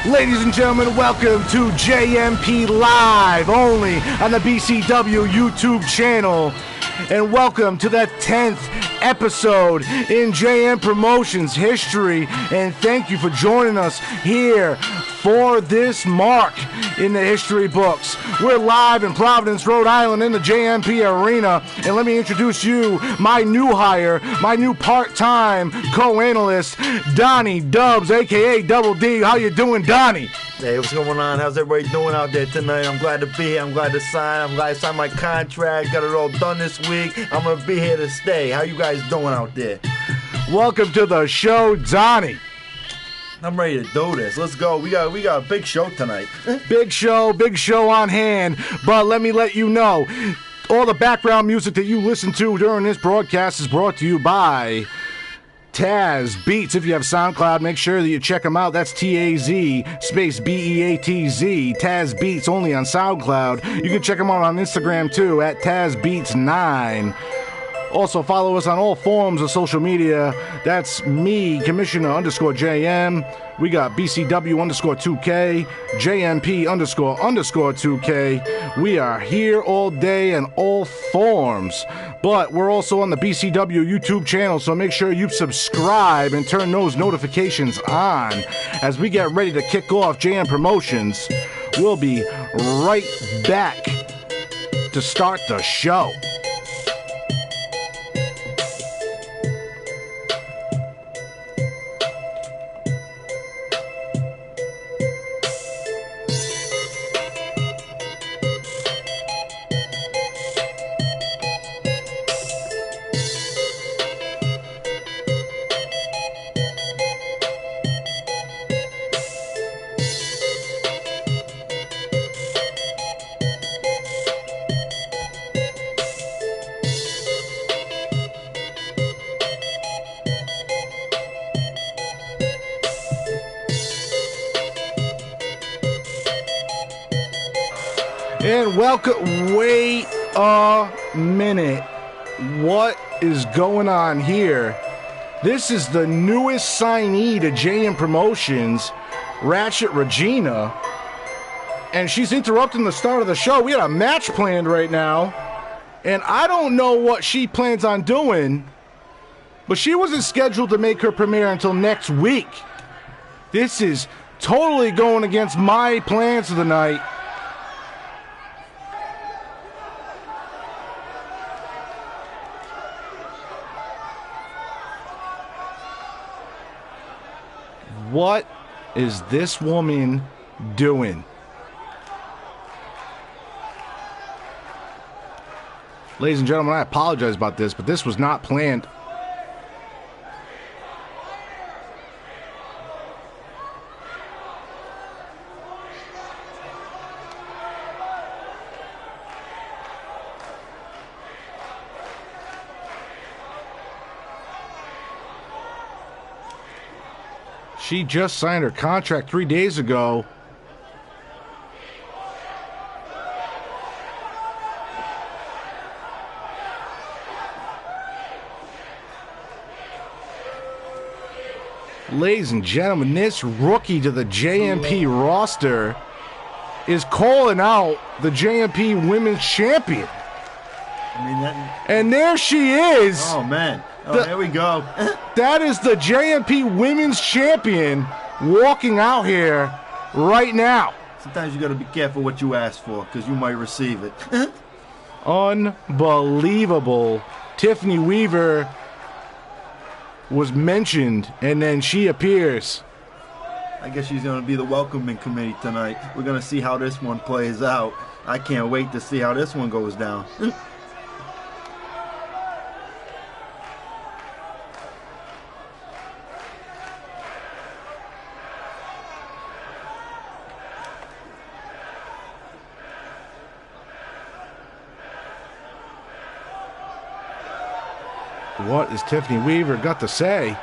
Ladies and gentlemen, welcome to JMP Live, only on the BCW YouTube channel. And welcome to the 10th episode in JM Promotions history. And thank you for joining us here for this mark in the history books. We're live in Providence, Rhode Island in the JMP Arena. And let me introduce you, my new hire, my new part-time co-analyst, Donnie Dubs, a.k.a. Double D. How you doing, Donnie? Hey, what's going on? How's everybody doing out there tonight? I'm glad to be here. I'm glad to sign. I'm glad to sign my contract. Got it all done this week. I'm going to be here to stay. How you guys doing out there? Welcome to the show, Donnie. I'm ready to do this. Let's go. We got a big show tonight. Big show on hand. But let me let you know, all the background music that you listen to during this broadcast is brought to you by Taz Beats. If you have SoundCloud, make sure that you check them out. That's T-A-Z space B-E-A-T-Z. Taz Beats, only on SoundCloud. You can check them out on Instagram too, at TazBeats9. Also, follow us on all forms of social media. That's me, Commissioner_JM. We got BCW_2K, JMP__2K. We are here all day in all forms. But we're also on the BCW YouTube channel, so make sure you subscribe and turn those notifications on. As we get ready to kick off JM Promotions, we'll be right back to start the show. And welcome. Wait a minute. What is going on here? This is the newest signee to JM Promotions, Ratchet Regina. And she's interrupting the start of the show. We got a match planned right now. And I don't know what she plans on doing, but she wasn't scheduled to make her premiere until next week. This is totally going against my plans for the night. What is this woman doing? Ladies and gentlemen, I apologize about this, but this was not planned. She just signed her contract 3 days ago. Ladies and gentlemen, this rookie to the JMP roster is calling out the JMP Women's Champion. And there she is. Oh, man. Oh, there we go. That is the JMP Women's Champion walking out here right now. Sometimes you got to be careful what you ask for, because you might receive it. Unbelievable. Tiffany Weaver was mentioned, and then she appears. I guess she's going to be the welcoming committee tonight. We're going to see how this one plays out. I can't wait to see how this one goes down. What has Tiffany Weaver got to say?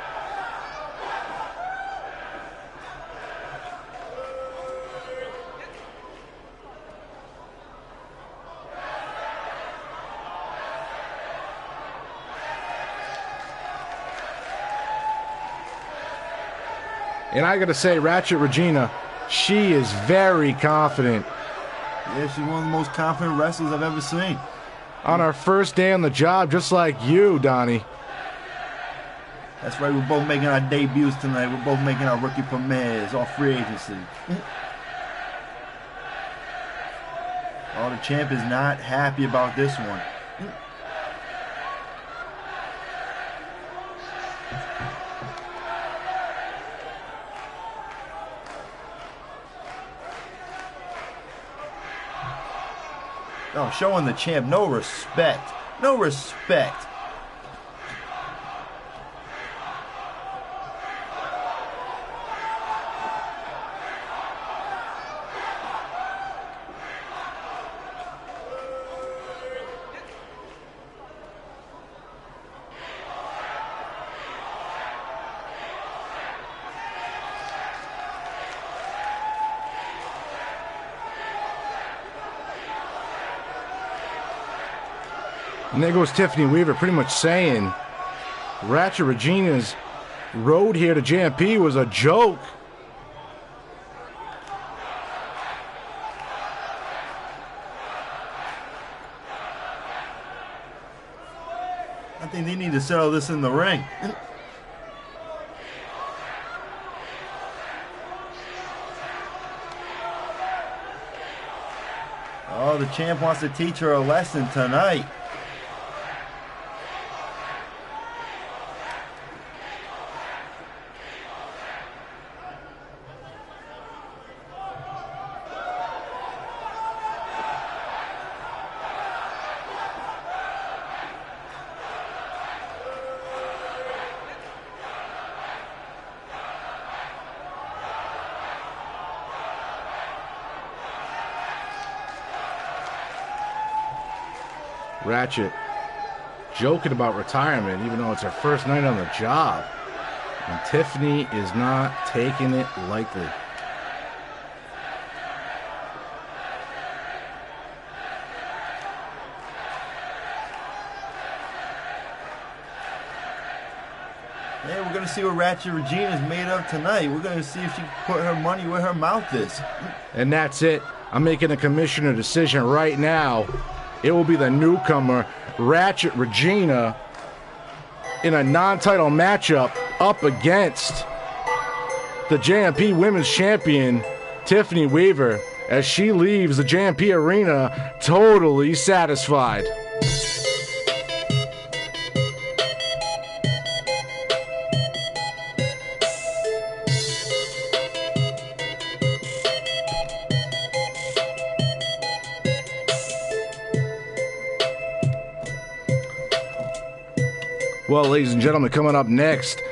And I gotta say, Ratchet Regina, She is very confident. Yeah, she's one of the most confident wrestlers I've ever seen. On our first day on the job, just like you, Donnie. That's right, we're both making our debuts tonight. We're both making our rookie premieres, all free agency. Oh, the champ is not happy about this one. Oh, showing the champ no respect. No respect. And there goes Tiffany Weaver pretty much saying Ratchet Regina's road here to JMP was a joke. I think they need to settle this in the ring. Oh, the champ wants to teach her a lesson tonight. Ratchet joking about retirement, even though it's her first night on the job. And Tiffany is not taking it lightly. Hey, we're going to see what Ratchet Regina's made of tonight. We're going to see if she can put her money where her mouth is. And that's it. I'm making a commissioner decision right now. It will be the newcomer, Ratchet Regina, in a non-title matchup up against the JMP Women's Champion, Tiffany Weaver, as she leaves the JMP arena totally satisfied. Well, ladies and gentlemen, coming up next,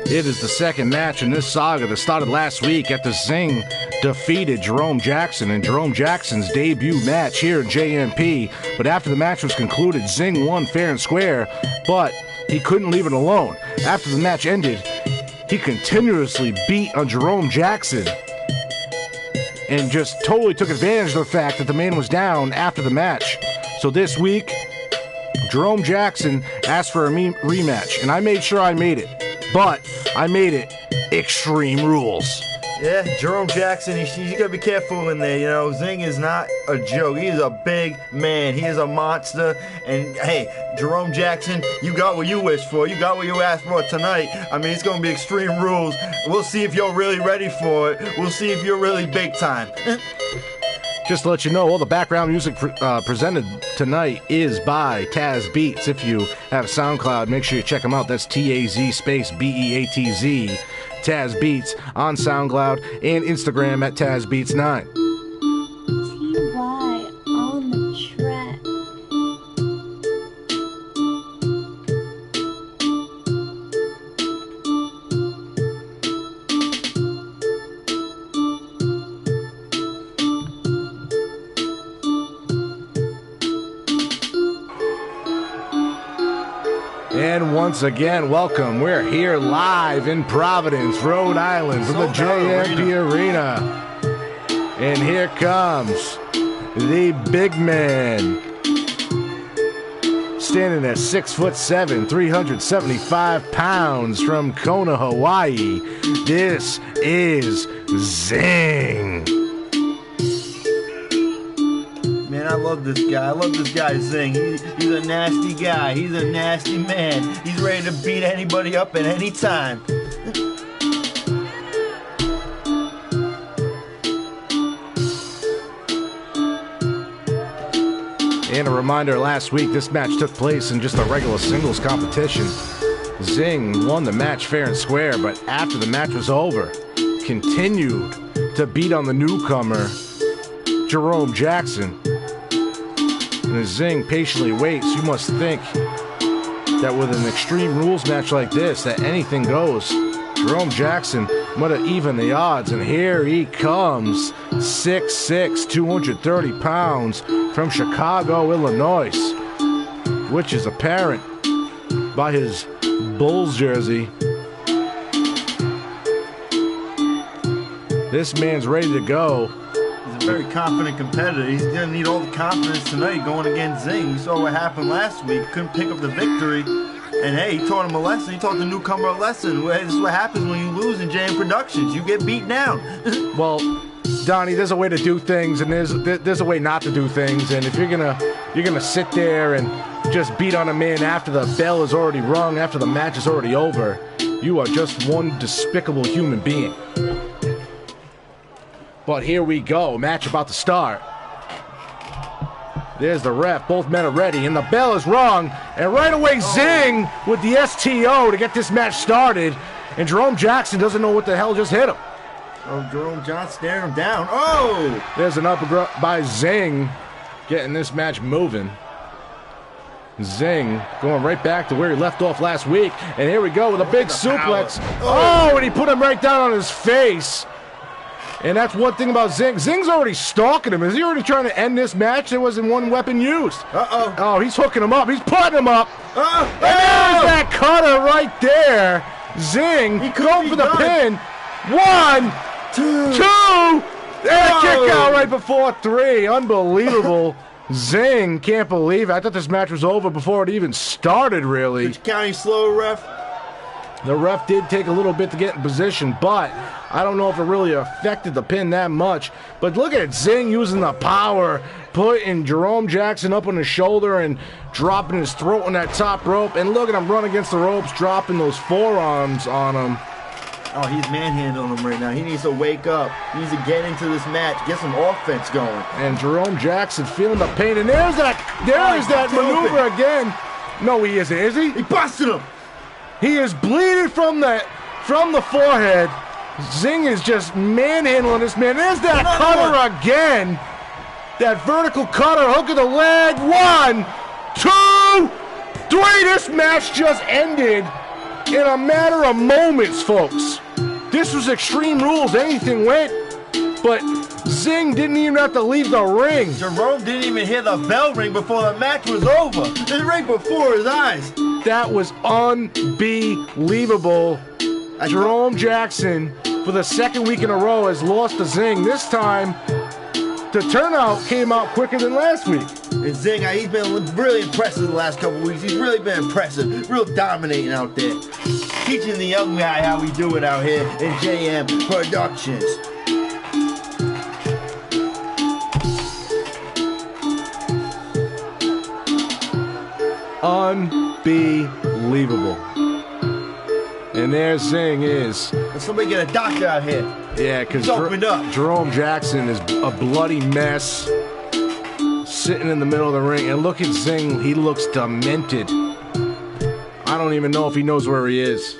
it is the second match in this saga that started last week after Zing defeated Jerome Jackson in Jerome Jackson's debut match here in JMP. But after the match was concluded, Zing won fair and square, but he couldn't leave it alone. After the match ended, he continuously beat on Jerome Jackson and just totally took advantage of the fact that the man was down after the match. So this week, Jerome Jackson asked for a rematch, and I made sure I made it. But I made it Extreme Rules. Yeah, Jerome Jackson, he's got to be careful in there. You know, Zing is not a joke. He is a big man. He is a monster. And, hey, Jerome Jackson, you got what you wished for. You got what you asked for tonight. I mean, it's going to be Extreme Rules. We'll see if you're really ready for it. We'll see if you're really big time. Just to let you know, all the background music presented tonight is by Taz Beats. If you have SoundCloud, make sure you check them out. That's Taz space Beatz. Taz Beats on SoundCloud and Instagram at TazBeats9. TY on the track. And once again, welcome. We're here live in Providence, Rhode Island, from the JMP Arena. And here comes the big man, standing at 6'7", 375 pounds from Kona, Hawaii. This is Zing. Man, I love this guy. I love this guy, Zing. He's a nasty guy. He's a nasty man. He's ready to beat anybody up at any time. And a reminder, last week this match took place in just a regular singles competition. Zing won the match fair and square, but after the match was over, continued to beat on the newcomer, Jerome Jackson. And as Zing patiently waits, you must think that with an Extreme Rules match like this, that anything goes. Jerome Jackson might have evened the odds, and here he comes, 6'6", 230 pounds, from Chicago, Illinois, which is apparent by his Bulls jersey. This man's ready to go. He's a very confident competitor. He's going to need all the confidence tonight going against Zing. You saw what happened last week. Couldn't pick up the victory. And hey, he taught him a lesson. He taught the newcomer a lesson. This is what happens when you lose in JM Productions. You get beat down. Well, Donnie, there's a way to do things, and there's a way not to do things. And if you're gonna sit there and just beat on a man after the bell is already rung, after the match is already over, you are just one despicable human being. But here we go, match about to start. There's the ref, both men are ready, and the bell is rung, and right away Zing with the STO to get this match started, and Jerome Jackson doesn't know what the hell just hit him. Oh, Jerome Johnson staring him down. Oh! There's an uppercut by Zing, getting this match moving. Zing going right back to where he left off last week, and here we go with a big suplex. Oh, and he put him right down on his face. And that's one thing about Zing. Zing's already stalking him. Is he already trying to end this match? There wasn't one weapon used. Uh-oh. Oh, he's hooking him up. He's putting him up. Uh-oh. And there's that cutter right there. Zing going for the pin. 1, 2, and a kick out right before 3. Unbelievable. Zing, can't believe it. I thought this match was over before it even started, really. Which county slow, ref? The ref did take a little bit to get in position, but I don't know if it really affected the pin that much. But look at Zing using the power, putting Jerome Jackson up on his shoulder and dropping his throat on that top rope. And look at him run against the ropes, dropping those forearms on him. Oh, he's manhandling him right now. He needs to wake up. He needs to get into this match, get some offense going. And Jerome Jackson feeling the pain. And there's that maneuver again. No, he isn't, is he? He busted him. He is bleeding from the forehead. Zing is just manhandling this man. There's that cutter again. That vertical cutter, hook of the leg. 1, 2, 3. This match just ended in a matter of moments, folks. This was Extreme Rules. Anything went. But Zing didn't even have to leave the ring. Jerome didn't even hear the bell ring before the match was over. It was right before his eyes. That was unbelievable. Jerome Jackson, for the second week in a row, has lost to Zing. This time, the turnout came out quicker than last week. And Zing, he's been really impressive the last couple weeks. He's really been impressive, real dominating out there. Teaching the young guy how we do it out here in JM Productions. Unbelievable. And there Zing is. Somebody get a doctor out here. Yeah, because up. Jerome Jackson is a bloody mess, sitting in the middle of the ring. And look at Zing. He looks demented. I don't even know if he knows where he is.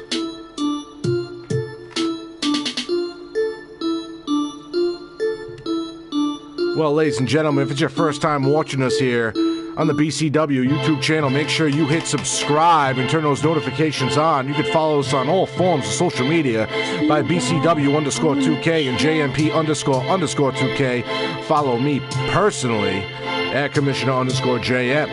Well, ladies and gentlemen, if it's your first time watching us here on the BCW YouTube channel, make sure you hit subscribe and turn those notifications on. You can follow us on all forms of social media by BCW_2K and JMP__2K. Follow me personally at Commissioner_JM.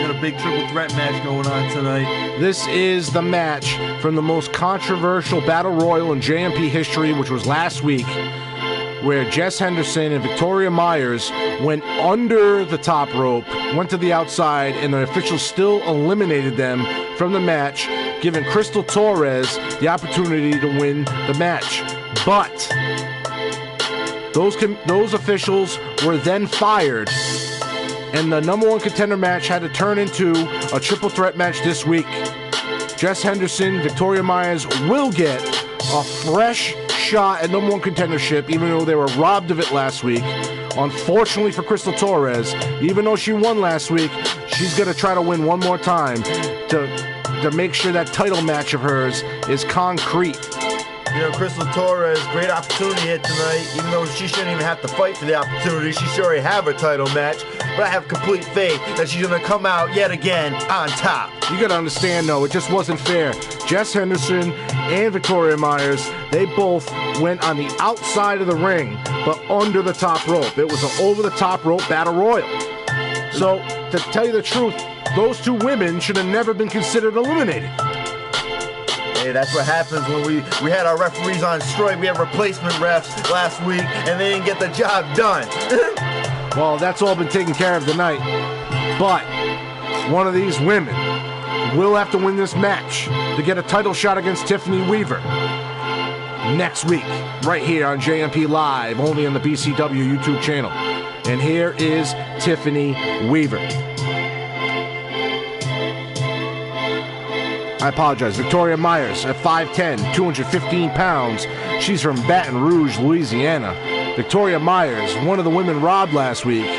Got a big triple threat match going on tonight. This is the match from the most controversial battle royal in JMP history, which was last week. where Jess Henderson and Victoria Myers went under the top rope, went to the outside, and the officials still eliminated them from the match, giving Crystal Torres the opportunity to win the match. But those officials were then fired, and the number one contender match had to turn into a triple threat match this week. Jess Henderson, Victoria Myers will get a fresh shot at number one contendership, even though they were robbed of it last week. Unfortunately for Crystal Torres, even though she won last week, she's going to try to win one more time to make sure that title match of hers is concrete. You know, Crystal Torres, great opportunity here tonight. Even though she shouldn't even have to fight for the opportunity, she should already have a title match. But I have complete faith that she's going to come out yet again on top. You got to understand, though, it just wasn't fair. Jess Henderson and Victoria Myers, they both went on the outside of the ring, but under the top rope. It was an over-the-top rope battle royal. So, to tell you the truth, those two women should have never been considered eliminated. Hey, that's what happens when we had our referees on strike. We had replacement refs last week, and they didn't get the job done. Well, that's all been taken care of tonight. But one of these women will have to win this match to get a title shot against Tiffany Weaver next week, right here on JMP Live, only on the BCW YouTube channel. And here is Tiffany Weaver. I apologize. Victoria Myers at 5'10", 215 pounds. She's from Baton Rouge, Louisiana. Victoria Myers, one of the women robbed last week.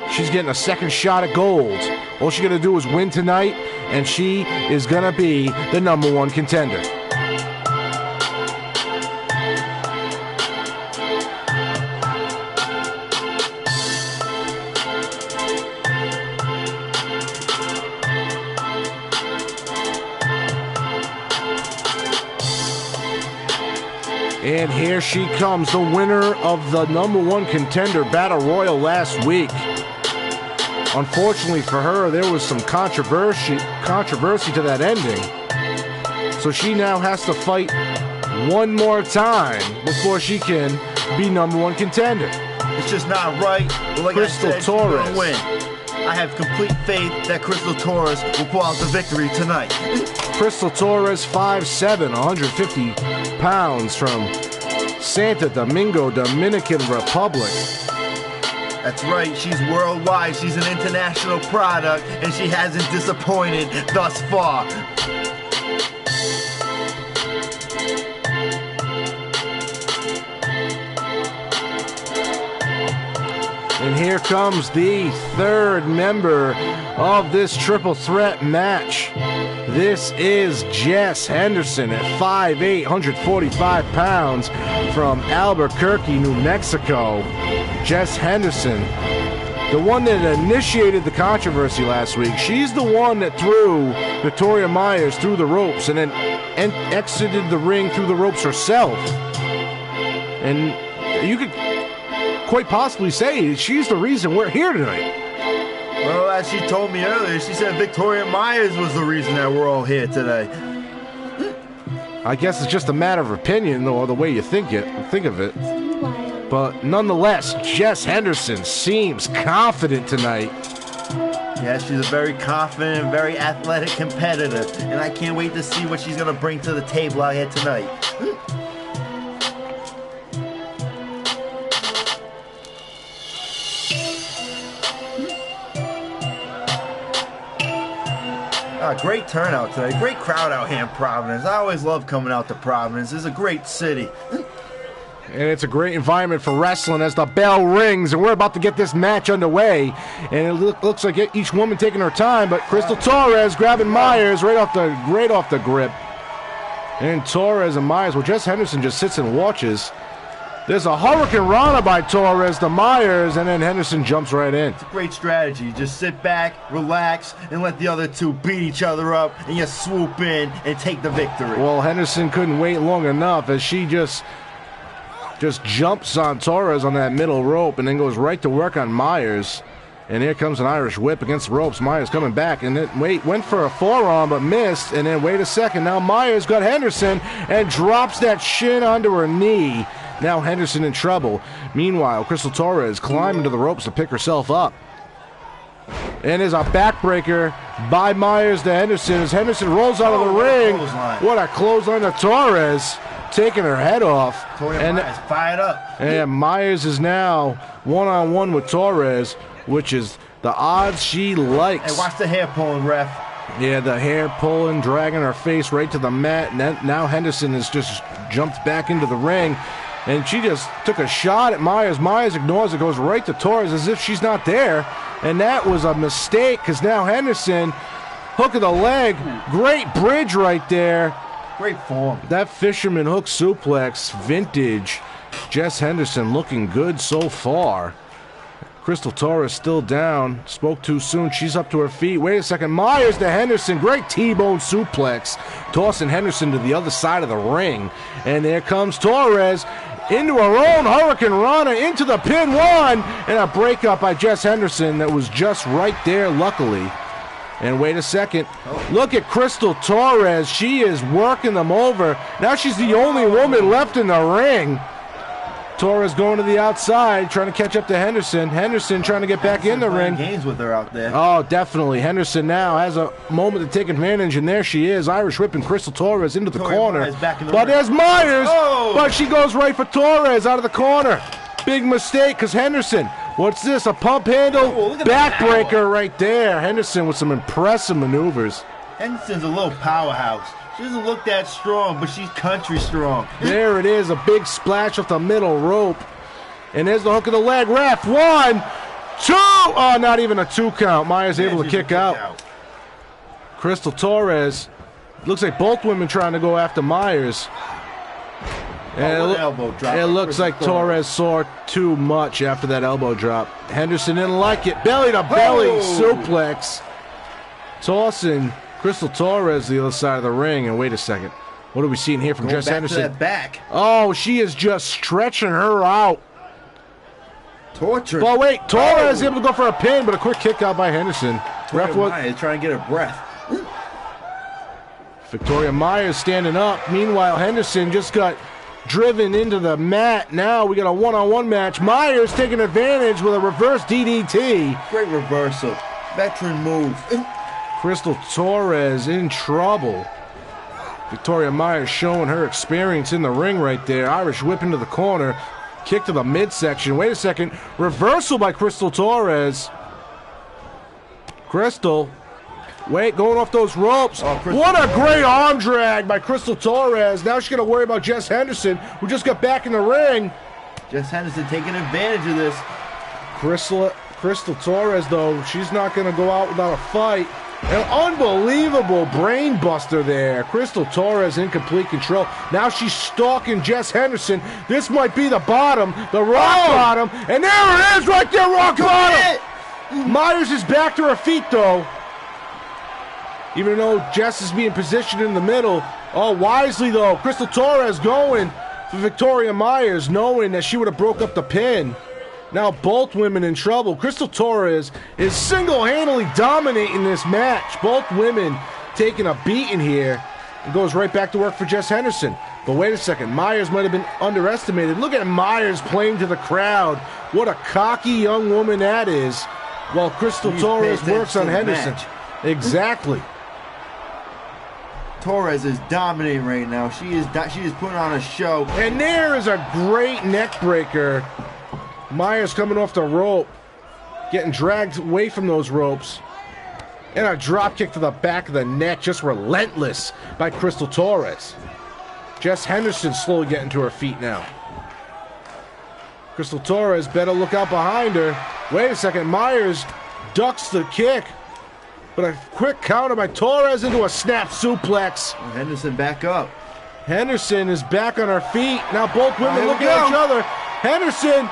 She's getting a second shot at gold. All she's going to do is win tonight, and she is going to be the number one contender. And here she comes, the winner of the number one contender battle royal last week. Unfortunately for her, there was some controversy to that ending. So she now has to fight one more time before she can be number one contender. It's just not right. But like Crystal I said, Torres. she's gonna win. I have complete faith that Crystal Torres will pull out the victory tonight. Crystal Torres, 5'7", 150 pounds, from Santo Domingo, Dominican Republic. That's right, she's worldwide, she's an international product, and she hasn't disappointed thus far. And here comes the third member of this triple threat match. This is Jess Henderson at 5'8", 145 pounds, from Albuquerque, New Mexico. Jess Henderson, the one that initiated the controversy last week. She's the one that threw Victoria Myers through the ropes and then exited the ring through the ropes herself. And you could quite possibly say she's the reason we're here tonight. Well, as she told me earlier, she said Victoria Myers was the reason that we're all here today. I guess it's just a matter of opinion, or the way you think of it. But nonetheless, Jess Henderson seems confident tonight. Yeah, she's a very confident, very athletic competitor, and I can't wait to see what she's going to bring to the table out here tonight. Great turnout today. Great crowd out here in Providence. I always love coming out to Providence. It's a great city. And it's a great environment for wrestling as the bell rings, and we're about to get this match underway. And it looks like each woman taking her time, but Crystal Torres grabbing Myers right off the grip. And Torres and Myers, well, Jess Henderson just sits and watches. There's a Hurricane Rana by Torres to Myers, and then Henderson jumps right in. It's a great strategy. Just sit back, relax, and let the other two beat each other up, and you swoop in and take the victory. Well, Henderson couldn't wait long enough as she just jumps on Torres on that middle rope and then goes right to work on Myers. And here comes an Irish whip against the ropes. Myers coming back, and then went for a forearm but missed, and then wait a second. Now Myers got Henderson and drops that shin onto her knee. Now Henderson in trouble. Meanwhile, Crystal Torres climbing to the ropes to pick herself up. And there's a backbreaker by Myers to Henderson as Henderson rolls out of the ring. What a clothesline to Torres, taking her head off. Myers fired up. And Myers is now one-on-one with Torres, which is the odds she likes. Hey, watch the hair pulling, ref. Yeah, the hair pulling, dragging her face right to the mat. Now Henderson has just jumped back into the ring, and she just took a shot at Myers. Myers ignores it, goes right to Torres as if she's not there. And that was a mistake because now Henderson, hook of the leg, great bridge right there. Great form. That fisherman hook suplex, vintage. Jess Henderson looking good so far. Crystal Torres still down. Spoke too soon. She's up to her feet. Wait a second. Myers to Henderson. Great T-bone suplex. Tossing Henderson to the other side of the ring. And there comes Torres into her own Hurricane Rana into the pin one. And a breakup by Jess Henderson that was just right there, luckily. And wait a second. Look at Crystal Torres. She is working them over. Now she's the only woman left in the ring. Torres going to the outside, trying to catch up to Henderson. Henderson trying to get back in the ring. Games with her out there. Oh, definitely. Henderson now has a moment to take advantage, and there she is, Irish whipping Crystal Torres into the corner. But there's Myers, but she goes right for Torres out of the corner. Big mistake, because Henderson, what's this, a pump handle? Backbreaker right there. Henderson with some impressive maneuvers. Henderson's a little powerhouse. She doesn't look that strong, but she's country strong. There it is, a big splash off the middle rope. And there's the hook of the leg. Ref, 1, 2. Oh, not even a 2 count. Myers able to kick out. Crystal Torres. Looks like both women trying to go after Myers. And elbow drop. It looks like Torres saw too much after that elbow drop. Henderson didn't like it. Belly to belly suplex. Tossing Crystal Torres to the other side of the ring. And wait a second. What are we seeing here from Jess Henderson? To that back. Oh, she is just stretching her out. Torture. But wait, Torres able to go for a pin, but a quick kick out by Henderson. Ref Myers trying to get her breath. Victoria Myers standing up. Meanwhile, Henderson just got driven into the mat. Now we got a one-on-one match. Myers taking advantage with a reverse DDT. Great reversal. Veteran move. Crystal Torres in trouble. Victoria Myers showing her experience in the ring right there. Irish whip into the corner. Kick to the midsection. Wait a second. Reversal by Crystal Torres. Crystal. Wait, going off those ropes. What a great arm drag by Crystal Torres. Now she's going to worry about Jess Henderson, who just got back in the ring. Jess Henderson taking advantage of this. Crystal Torres, though, she's not going to go out without a fight. An unbelievable brain buster there. Crystal Torres in complete control. Now she's stalking Jess Henderson. This might be the bottom, the rock bottom. And there it is right there, rock bottom. Myers is back to her feet, though. Even though Jess is being positioned in the middle. Oh, wisely, though. Crystal Torres going for Victoria Myers, knowing that she would have broke up the pin. Now both women in trouble. Crystal Torres is single-handedly dominating this match. Both women taking a beating here. And goes right back to work for Jess Henderson. But wait a second. Myers might have been underestimated. Look at Myers playing to the crowd. What a cocky young woman that is. While Crystal Torres works on Henderson. Exactly. Torres is dominating right now. She is putting on a show. And there is a great neck breaker. Myers coming off the rope, getting dragged away from those ropes. And a drop kick to the back of the neck, just relentless by Crystal Torres. Jess Henderson slowly getting to her feet now. Crystal Torres better look out behind her. Wait a second, Myers ducks the kick. But a quick counter by Torres into a snap suplex. Henderson back up. Henderson is back on her feet. Now both women looking at each other. Henderson,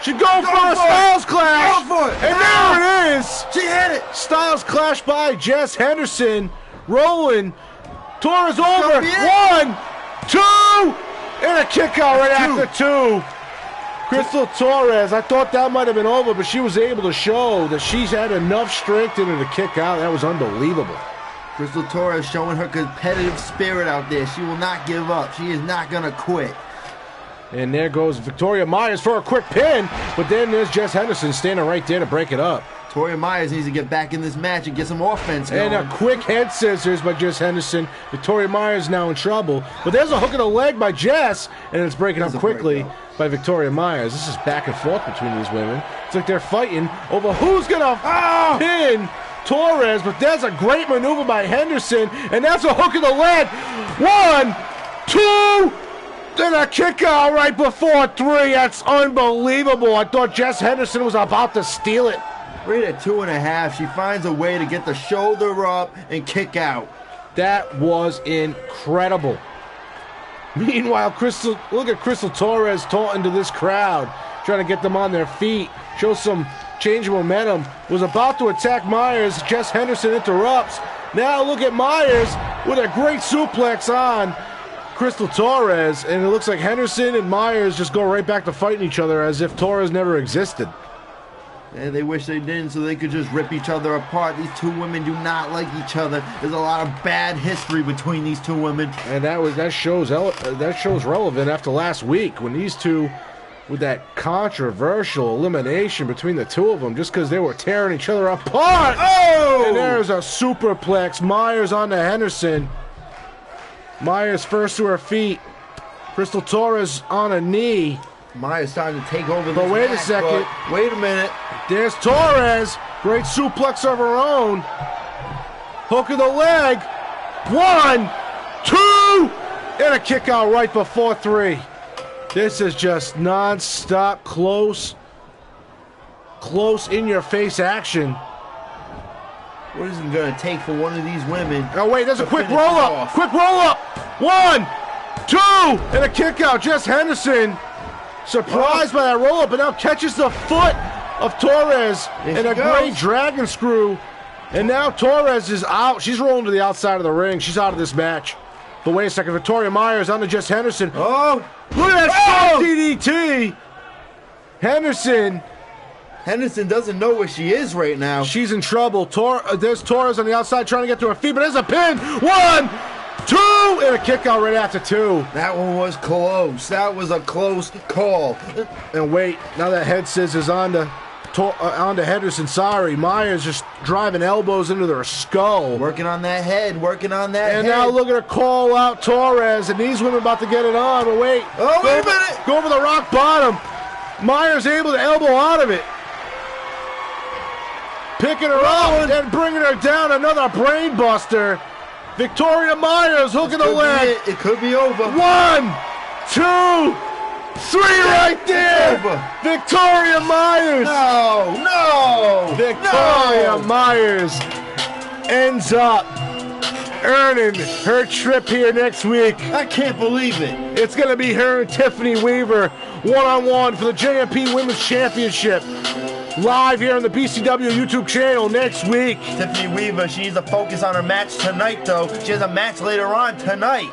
she going for a Styles Clash. Go for it. And there it is. She hit it. Styles Clash by Jess Henderson. Rolling. Torres over. 1, 2. And a kick out right after 2. Crystal Torres, I thought that might have been over, but she was able to show that she's had enough strength in her to kick out. That was unbelievable. Crystal Torres showing her competitive spirit out there. She will not give up. She is not going to quit. And there goes Victoria Myers for a quick pin. But then there's Jess Henderson standing right there to break it up. Victoria Myers needs to get back in this match and get some offense going. And a quick head scissors by Jess Henderson. Victoria Myers now in trouble. But there's a hook of the leg by Jess. And it's breaking up quickly by Victoria Myers. This is back and forth between these women. It's like they're fighting over who's going to pin Torres. But that's a great maneuver by Henderson. And that's a hook of the leg. 1, 2... Then a kick out right before 3. That's unbelievable. I thought Jess Henderson was about to steal it. Right at 2.5, she finds a way to get the shoulder up and kick out. That was incredible. Meanwhile, look at Crystal Torres taunting to this crowd, trying to get them on their feet, show some change of momentum. Was about to attack Myers. Jess Henderson interrupts. Now look at Myers with a great suplex on Crystal Torres, and it looks like Henderson and Myers just go right back to fighting each other as if Torres never existed. And they wish they didn't, so they could just rip each other apart. These two women do not like each other. There's a lot of bad history between these two women. And that shows relevant after last week when these two, with that controversial elimination between the two of them, just because they were tearing each other apart. Oh! And there's a superplex. Myers on to Henderson. Myers first to her feet. Crystal Torres on a knee. Myers starting to take over this But wait match, a second. Wait a minute. There's Torres. Great suplex of her own. Hook of the leg. 1, 2. And a kick out right before 3. This is just non-stop, close in-your-face action. What is it going to take for one of these women? Oh, wait, there's a quick roll-up. Quick roll-up. 1, 2. And a kick out. Jess Henderson, surprised by that roll-up, but now catches the foot of Torres and a great dragon screw. And now Torres is out. She's rolling to the outside of the ring. She's out of this match. But wait a second. Victoria Myers on to Jess Henderson. Oh! Look at that DDT. Henderson doesn't know where she is right now. She's in trouble. There's Torres on the outside trying to get to her feet, but there's a pin. 1, 2, and a kick out right after 2. That one was close. That was a close call. And wait, now that head scissors onto Henderson. Sorry, Myers just driving elbows into their skull. Working on that head. And now look at her call out Torres, and these women about to get it on. But wait. Oh, wait a minute. Go over the rock bottom. Myers able to elbow out of it. Picking her up and bringing her down. Another brain buster. Victoria Myers hooking the leg. It could be over. 1, 2, 3 right there. Victoria Myers. No. Victoria Myers ends up earning her trip here next week. I can't believe it. It's going to be her and Tiffany Weaver one-on-one for the JMP Women's Championship. Live here on the BCW YouTube channel next week. Tiffany Weaver, she needs to focus on her match tonight, though. She has a match later on tonight.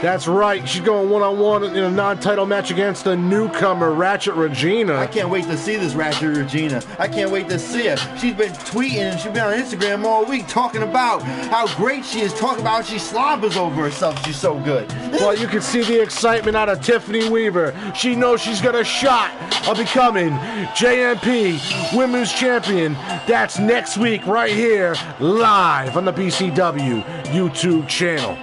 That's right. She's going one-on-one in a non-title match against the newcomer, Ratchet Regina. I can't wait to see this Ratchet Regina. I can't wait to see her. She's been tweeting and she's been on Instagram all week talking about how great she is, talking about how she slobbers over herself. She's so good. Well, you can see the excitement out of Tiffany Weaver. She knows she's got a shot of becoming JMP Women's Champion. That's next week right here, live on the BCW YouTube channel.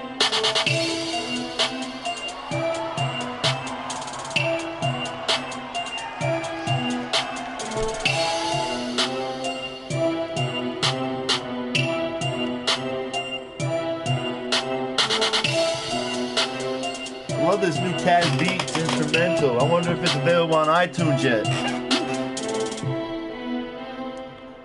I love this new Taz Beats instrumental. I wonder if it's available on iTunes yet.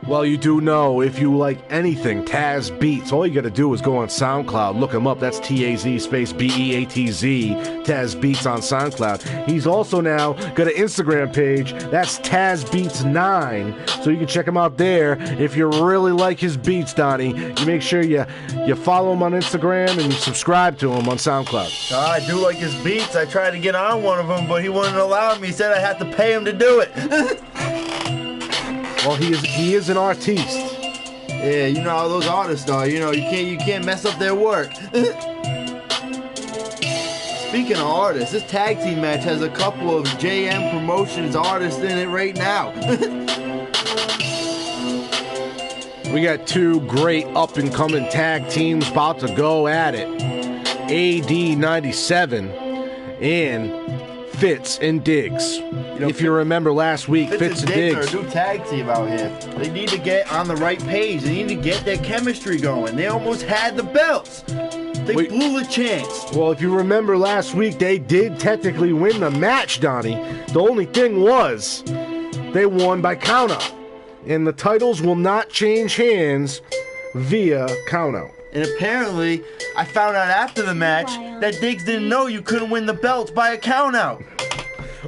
Well, you do know, if you like anything Taz Beats, all you got to do is go on SoundCloud, look him up. That's T-A-Z space B-E-A-T-Z, Taz Beats on SoundCloud. He's also now got an Instagram page. That's Taz Beats 9, so you can check him out there. If you really like his beats, Donnie, you make sure you follow him on Instagram and you subscribe to him on SoundCloud. I do like his beats. I tried to get on one of them, but he wouldn't allow me. He said I had to pay him to do it. Well, he is an artiste. Yeah, you know how those artists are. You know, you can't mess up their work. speaking of artists, this tag team match has a couple of JM Promotions artists in it right now. We got two great up-and-coming tag teams about to go at it. AD 97 and Fitz and Diggs. If you remember last week, Fitz and Diggs are a new tag team out here. They need to get on the right page. They need to get their chemistry going. They almost had the belts. They blew the chance. Well, if you remember last week, they did technically win the match, Donnie. The only thing was they won by countout. And the titles will not change hands via countout. And apparently, I found out after the match that Diggs didn't know you couldn't win the belts by a countout.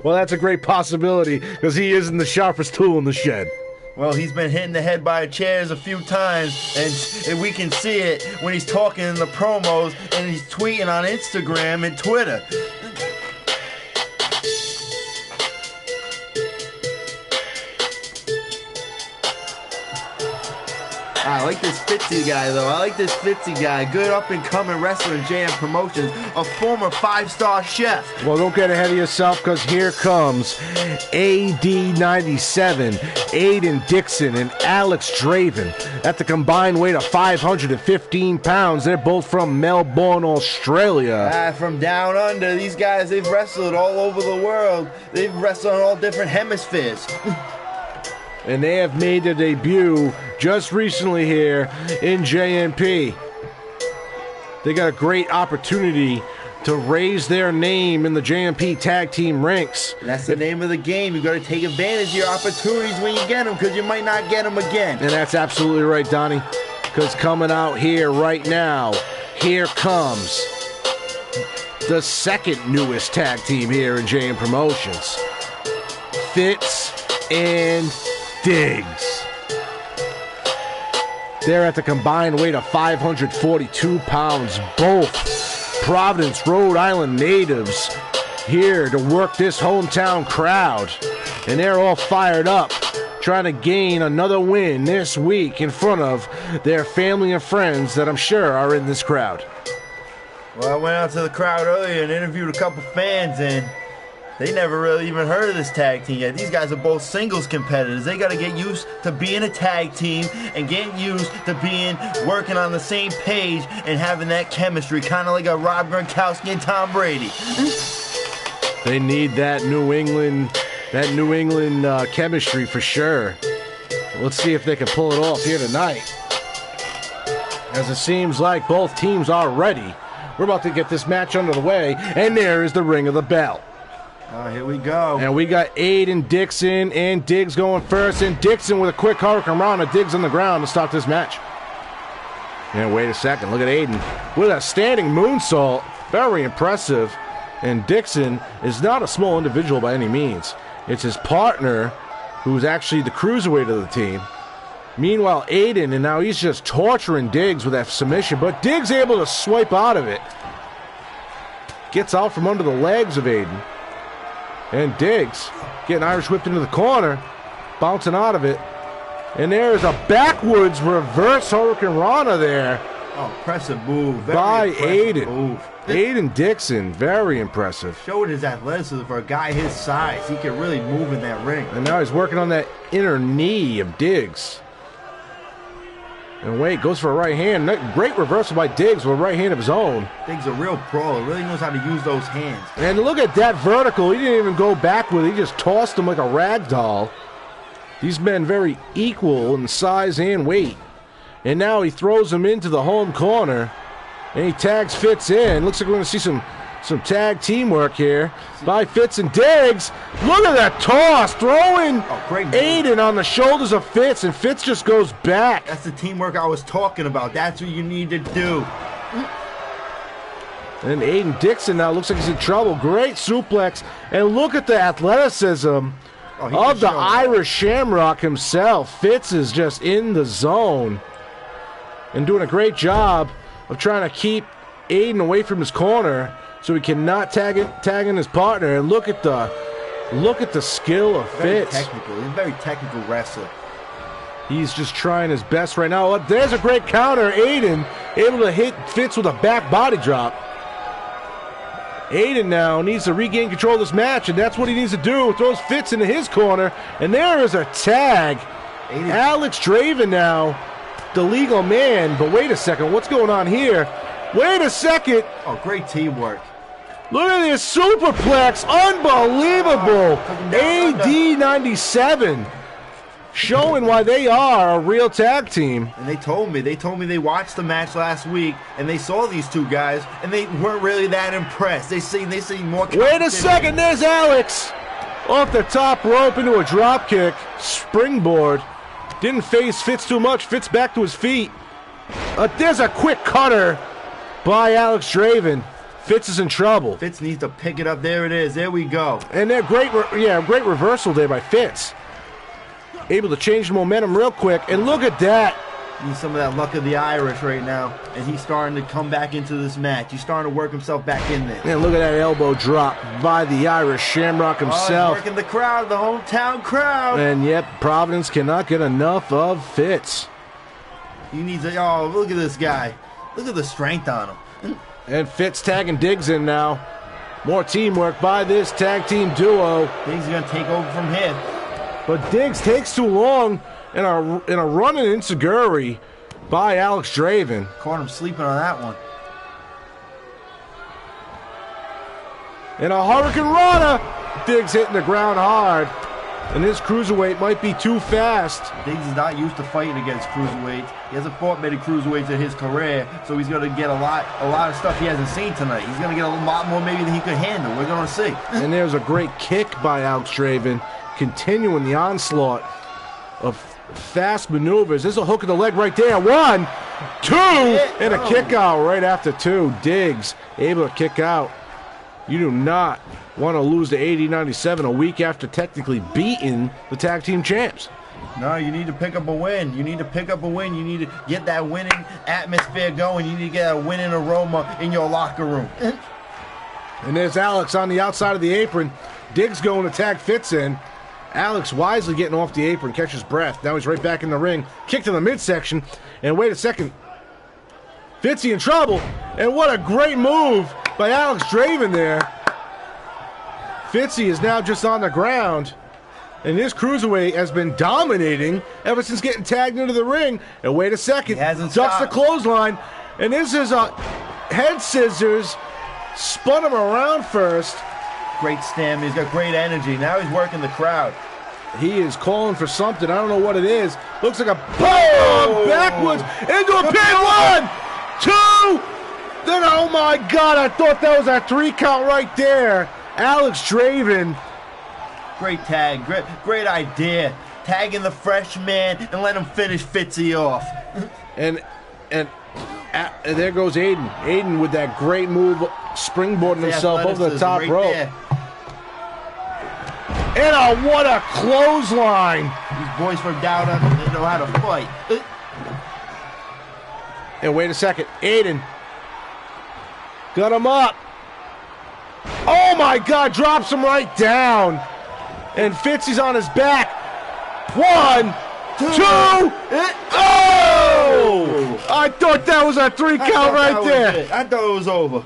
Well, that's a great possibility because he isn't the sharpest tool in the shed. Well, he's been hitting the head by chairs a few times, and we can see it when he's talking in the promos and he's tweeting on Instagram and Twitter. I like this Fitzy guy, though. I like this Fitzy guy. Good up-and-coming wrestler in JM Promotions. A former 5-star chef. Well, don't get ahead of yourself, because here comes AD 97, Aiden Dixon, and Alex Draven. At the combined weight of 515 pounds. They're both from Melbourne, Australia. From down under. These guys, they've wrestled all over the world. They've wrestled in all different hemispheres. And they have made their debut just recently here in JMP. They got a great opportunity to raise their name in the JMP tag team ranks. That's the name of the game. You got to take advantage of your opportunities when you get them, because you might not get them again. And that's absolutely right, Donnie. Because coming out here right now, here comes the second newest tag team here in JM Promotions. Fitz and Diggs. They're at the combined weight of 542 pounds. Both Providence, Rhode Island natives here to work this hometown crowd. And they're all fired up, trying to gain another win this week in front of their family and friends that I'm sure are in this crowd. Well, I went out to the crowd earlier and interviewed a couple fans, and they never really even heard of this tag team yet. These guys are both singles competitors. They got to get used to being a tag team and getting used to working on the same page and having that chemistry, kind of like a Rob Gronkowski and Tom Brady. They need that New England chemistry for sure. Let's see if they can pull it off here tonight. As it seems like both teams are ready. We're about to get this match under the way, and there is the ring of the bell. Here we go. And we got Aiden Dixon and Diggs going first. And Dixon with a quick hurricane rana. Diggs on the ground to start this match. And wait a second. Look at Aiden with a standing moonsault. Very impressive. And Dixon is not a small individual by any means. It's his partner who's actually the cruiserweight of the team. Meanwhile, Aiden, and now he's just torturing Diggs with that submission. But Diggs able to swipe out of it. Gets out from under the legs of Aiden. And Diggs getting Irish whipped into the corner, bouncing out of it. And there's a backwards reverse Hurricane Rana there. Oh, impressive move. By Aiden. Aiden Dixon, very impressive. Showing his athleticism for a guy his size. He can really move in that ring. And now he's working on that inner knee of Diggs. And wait, goes for a right hand. Great reversal by Diggs with a right hand of his own. Diggs a real pro. Really knows how to use those hands. And look at that vertical. He didn't even go back with it. He just tossed him like a rag doll. These men very equal in size and weight. And now he throws him into the home corner. And he tags Fitz in. Looks like we're going to see some tag teamwork here by Fitz and Diggs. Look at that toss, throwing Aiden on the shoulders of Fitz, and Fitz just goes back. That's the teamwork I was talking about. That's what you need to do. And Aiden Dixon now looks like he's in trouble. Great suplex, and look at the athleticism of the Irish Shamrock himself. Fitz is just in the zone and doing a great job of trying to keep Aiden away from his corner, so he cannot tag in his partner. And look at the skill of Fitz. He's a very technical wrestler. He's just trying his best right now. There's a great counter. Aiden able to hit Fitz with a back body drop. Aiden now needs to regain control of this match, and that's what he needs to do. Throws Fitz into his corner, and there is a tag. Aiden. Alex Draven now, the legal man. But wait a second, what's going on here? Wait a second. Oh, great teamwork. Look at this superplex. Unbelievable. AD 97. Showing why they are a real tag team. And they told me they watched the match last week and they saw these two guys and they weren't really that impressed. They see more. Wait a second, there's Alex off the top rope into a drop kick, springboard. Didn't face Fitz too much. Fitz back to his feet. There's a quick cutter by Alex Draven. Fitz is in trouble. Fitz needs to pick it up. There it is. There we go. And they're great reversal there by Fitz. Able to change the momentum real quick, and look at that. Needs some of that luck of the Irish right now, and he's starting to come back into this match. He's starting to work himself back in there. And look at that elbow drop by the Irish Shamrock himself. He's working the crowd, the hometown crowd. And yet, Providence cannot get enough of Fitz. He needs a, oh, look at this guy. Look at the strength on him. And Fitz tagging Diggs in now. More teamwork by this tag team duo. Diggs is going to take over from here. But Diggs takes too long in a running enziguri by Alex Draven. Caught him sleeping on that one. And a Hurricane Rana. Diggs hitting the ground hard. And his cruiserweight might be too fast. Diggs is not used to fighting against cruiserweights. He hasn't fought many cruiserweights in his career, so he's going to get a lot of stuff he hasn't seen tonight. He's going to get a lot more maybe than he could handle. We're going to see. And there's a great kick by Alex Draven, continuing the onslaught of fast maneuvers. There's a hook in the leg right there. 1, 2, and a kick out right after 2. Diggs able to kick out. You do not want to lose to AD 97 a week after technically beating the tag team champs. No, you need to pick up a win. You need to pick up a win. You need to get that winning atmosphere going. You need to get a winning aroma in your locker room. And there's Alex on the outside of the apron. Diggs going to tag Fitz in. Alex wisely getting off the apron, catches breath. Now he's right back in the ring. Kick to the midsection. And wait a second. Fitzy in trouble. And what a great move by Alex Draven there. Fitzy is now just on the ground. And his cruiserweight has been dominating ever since getting tagged into the ring. And wait a second. He hasn't ducks stopped. the clothesline. And this is a head scissors. Spun him around first. Great stamina. He's got great energy. Now he's working the crowd. He is calling for something. I don't know what it is. Looks like a boom! Backwards into a pin. 1, 2. Then, oh my God, I thought that was a 3 count right there. Alex Draven. Great tag. Great idea. Tagging the freshman and let him finish Fitzy off. And there goes Aiden. Aiden with that great move, springboarding himself over the top rope. There. And what a clothesline. These boys from down under, they know how to fight. And wait a second. Aiden got him up. Oh my God, drops him right down. And Fitzy's on his back. 1, 2. Oh! I thought that was a 3 count right there. I thought it was over.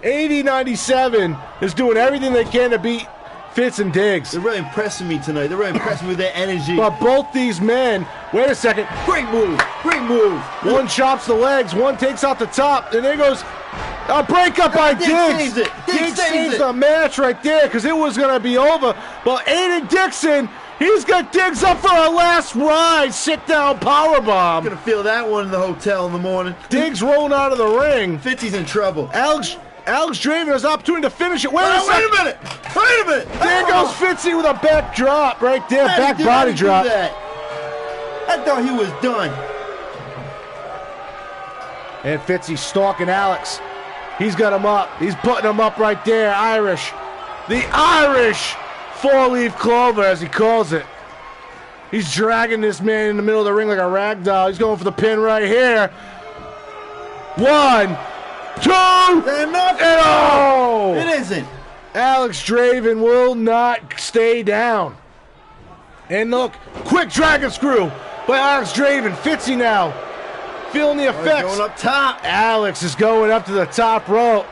AD 97 is doing everything they can to beat Fitz and Diggs. They're really impressing me tonight. They're really impressing me with their energy. But both these men, wait a second. Great move. Great move. One chops the legs, one takes out the top, and there goes a breakup by Diggs. Saves it. Diggs saves the match right there because it was going to be over. But Aiden Dixon, he's got Diggs up for a last ride. Sit-down powerbomb. Gonna feel that one in the hotel in the morning. Diggs rolling out of the ring. Fitzy's in trouble. Alex Draven has the opportunity to finish it. Wait a minute. Wait a minute. There goes Fitzy with a back drop right there. Back body drop. I thought he was done. And Fitzy stalking Alex. He's got him up. He's putting him up right there. Irish. The Irish 4-leaf clover, as he calls it. He's dragging this man in the middle of the ring like a rag doll. He's going for the pin right here. 1, 2, and oh! It isn't. Alex Draven will not stay down. And look, quick dragon screw by Alex Draven. Fitzy now feeling the effects. Going up top. Alex is going up to the top rope.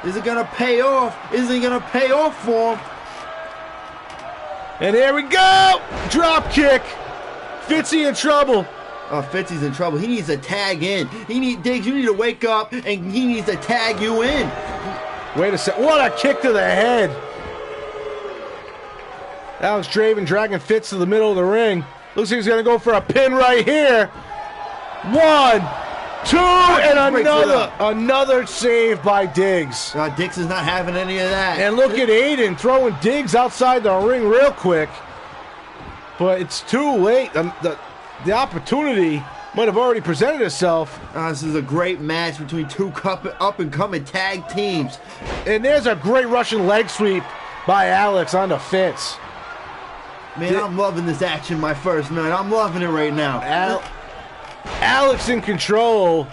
Is it gonna pay off? Is it gonna pay off for him? And here we go! Drop kick. Fitzy in trouble. Oh, Fitzy's in trouble. He needs to tag in. Diggs, you need to wake up, and he needs to tag you in. Wait a sec. What a kick to the head. Alex Draven dragging Fitz to the middle of the ring. Looks like he's going to go for a pin right here. 1, 2, and another save by Diggs. Diggs is not having any of that. And look at Aiden throwing Diggs outside the ring real quick. But it's too late. The opportunity might have already presented itself. This is a great match between two up-and-coming tag teams. And there's a great Russian leg sweep by Alex onto Fitz. Man, I'm loving this action, my first man. I'm loving it right now. Alex in control.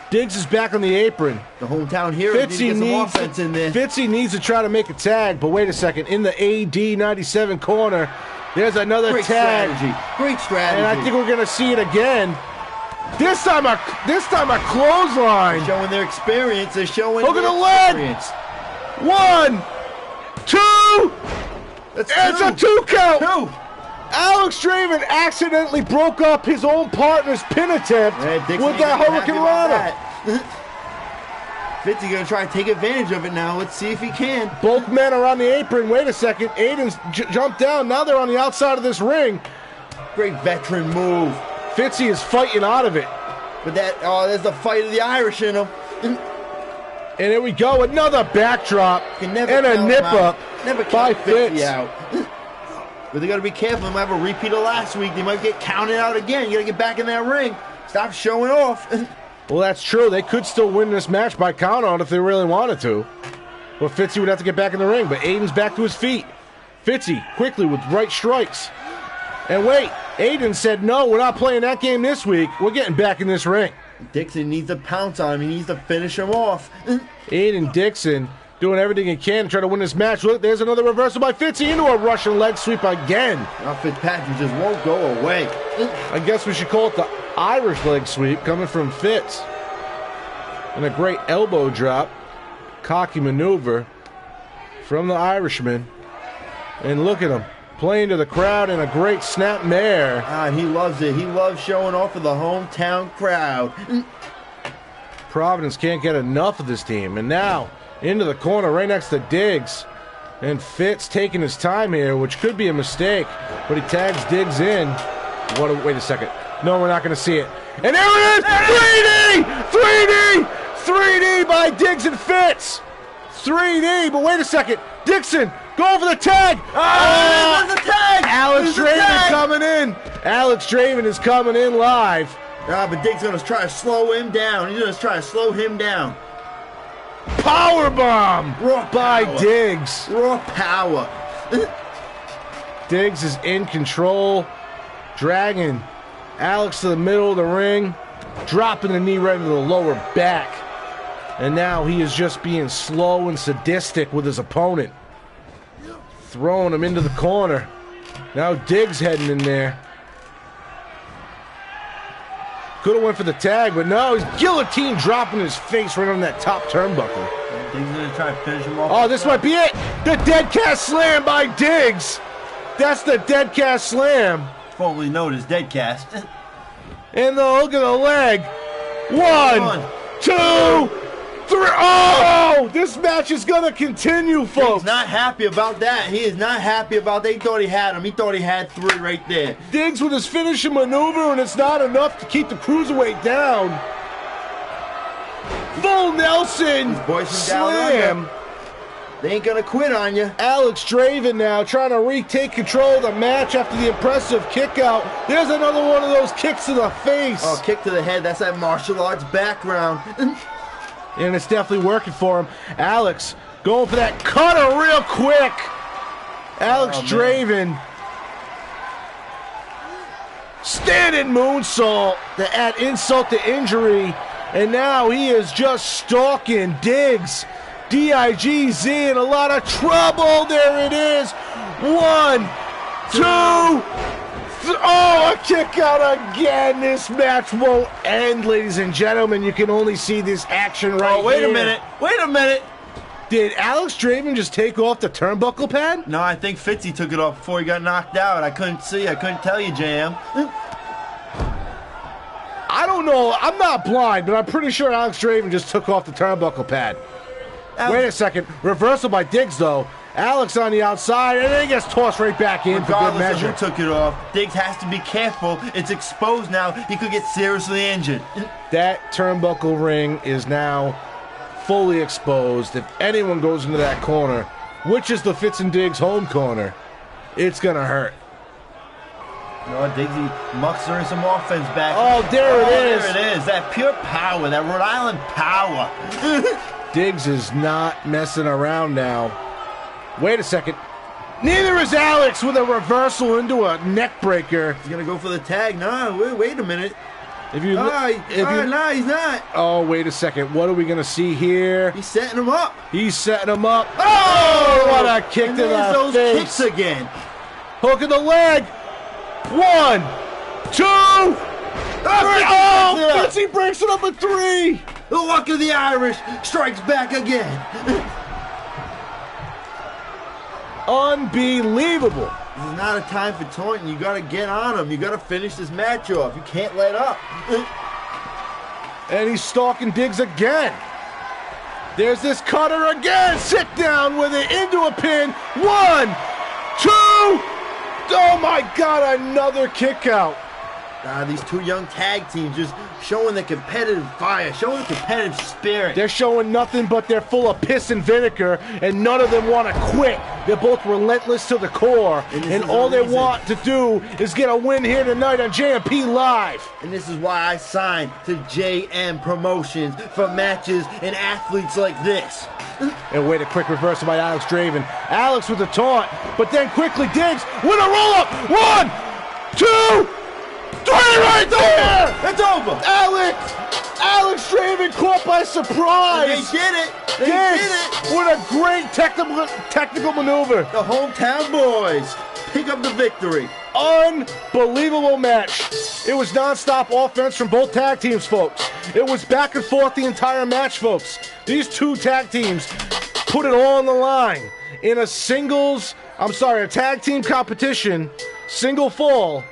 Diggs is back on the apron. The hometown hero needs to get some offense in there. Fitzy needs to try to make a tag, but wait a second. In the AD 97 corner, there's another tag. Great strategy. And I think we're going to see it again. This time a clothesline. They're showing their experience. They're showing Look at the leg. 1, 2. It's a 2 count. Alex Draven accidentally broke up his own partner's pin attempt with that Hurricane Rana. Fitzy gonna try to take advantage of it now. Let's see if he can. Both men are on the apron. Wait a second. Aiden's jumped down. Now they're on the outside of this ring. Great veteran move. Fitzy is fighting out of it. But there's the fight of the Irish in him. And here we go. Another backdrop and a nip up by Fitz. But they got to be careful. They might have a repeat of last week. They might get counted out again. You got to get back in that ring. Stop showing off. Well, that's true. They could still win this match by count out if they really wanted to. Well, Fitzy would have to get back in the ring, but Aiden's back to his feet. Fitzy quickly with right strikes. And wait, Aiden said, no, we're not playing that game this week. We're getting back in this ring. Dixon needs to pounce on him. He needs to finish him off. Aiden Dixon doing everything he can to try to win this match. Look, there's another reversal by Fitzy into a Russian leg sweep again. Now Fitzpatrick just won't go away. I guess we should call it the Irish leg sweep coming from Fitz. And a great elbow drop. Cocky maneuver from the Irishman. And look at him playing to the crowd in a great snap mare. He loves it. He loves showing off for the hometown crowd. Providence can't get enough of this team. And now into the corner right next to Diggs. And Fitz taking his time here, which could be a mistake. But he tags Diggs in. Wait a second. No, we're not going to see it. And there it is! 3D! 3D! 3D by Diggs and Fitz! 3D, but wait a second. Dixon, go for the tag! Oh, there's the tag! Alex Draven coming in. Alex Draven is coming in live. But Diggs going to try to slow him down. He's going to try to slow him down. Powerbomb by Diggs. Raw power. Diggs is in control, dragging Alex to the middle of the ring, dropping the knee right into the lower back. And now he is just being slow and sadistic with his opponent. Throwing him into the corner. Now Diggs heading in there. Could have went for the tag, but no, he's guillotine dropping his face right on that top turnbuckle. Diggs is going to try to finish him off. Oh, this might be it. The dead cat slam by Diggs. That's the dead cat slam. Formerly known as dead cast. And look at the leg. 1, 2, 3. Oh, this match is going to continue, folks. He's not happy about that. He is not happy about that. He thought he had him. He thought he had 3 right there. Diggs with his finishing maneuver, and it's not enough to keep the cruiserweight down. Full Nelson slam. They ain't going to quit on you. Alex Draven now trying to retake control of the match after the impressive kick out. There's another one of those kicks to the face. Oh, kick to the head. That's that martial arts background. And it's definitely working for him. Alex going for that cutter real quick. Alex Draven. Standing moonsault to add insult to injury. And now he is just stalking Diggs. D-I-G-Z in a lot of trouble. There it is. 1, 2, 3. Oh, a kick out again. This match won't end, ladies and gentlemen. You can only see this action right here. Wait a minute. Wait a minute. Did Alex Draven just take off the turnbuckle pad? No, I think Fitzy took it off before he got knocked out. I couldn't see. I couldn't tell you, JM. I don't know. I'm not blind, but I'm pretty sure Alex Draven just took off the turnbuckle pad. Wait a second. Reversal by Diggs, though. Alex on the outside, and then he gets tossed right back in for good measure. Regardless of who took it off, Diggs has to be careful. It's exposed now. He could get seriously injured. That turnbuckle ring is now fully exposed. If anyone goes into that corner, which is the Fitz and Diggs home corner, it's going to hurt. You know what, Diggsy mustering some offense back. Oh, there it is. There it is. That pure power, that Rhode Island power. Diggs is not messing around now. Wait a second. Neither is Alex with a reversal into a neck breaker. He's going to go for the tag. No, wait a minute. If you, no, he's not. Oh, wait a second. What are we going to see here? He's setting him up. He's setting him up. Oh, what a kick to the those face. kicks again. Hook in the leg. 1, 2, 3. Oh, Fitzy breaks it up at 3. The luck of the Irish strikes back again. Unbelievable. This is not a time for taunting. You got to get on him. You got to finish this match off. You can't let up. And he's stalking Diggs again. There's this cutter again. Sit down with it into a pin. 1, 2. Oh my God, another kick out. These two young tag teams just showing the competitive fire, showing the competitive spirit. They're showing nothing but they're full of piss and vinegar, and none of them want to quit. They're both relentless to the core, and all they want to do is get a win here tonight on JMP Live. And this is why I signed to JM Promotions for matches and athletes like this. And wait, a quick reversal by Alex Draven. Alex with the taunt, but then quickly Diggs with a roll-up. 1, 2, 3 right there! It's over! Alex Draven caught by surprise! And they did it! They did it! What a great technical maneuver! The hometown boys pick up the victory. Unbelievable match. It was non-stop offense from both tag teams, folks. It was back and forth the entire match, folks. These two tag teams put it all on the line in a tag team competition, single fall.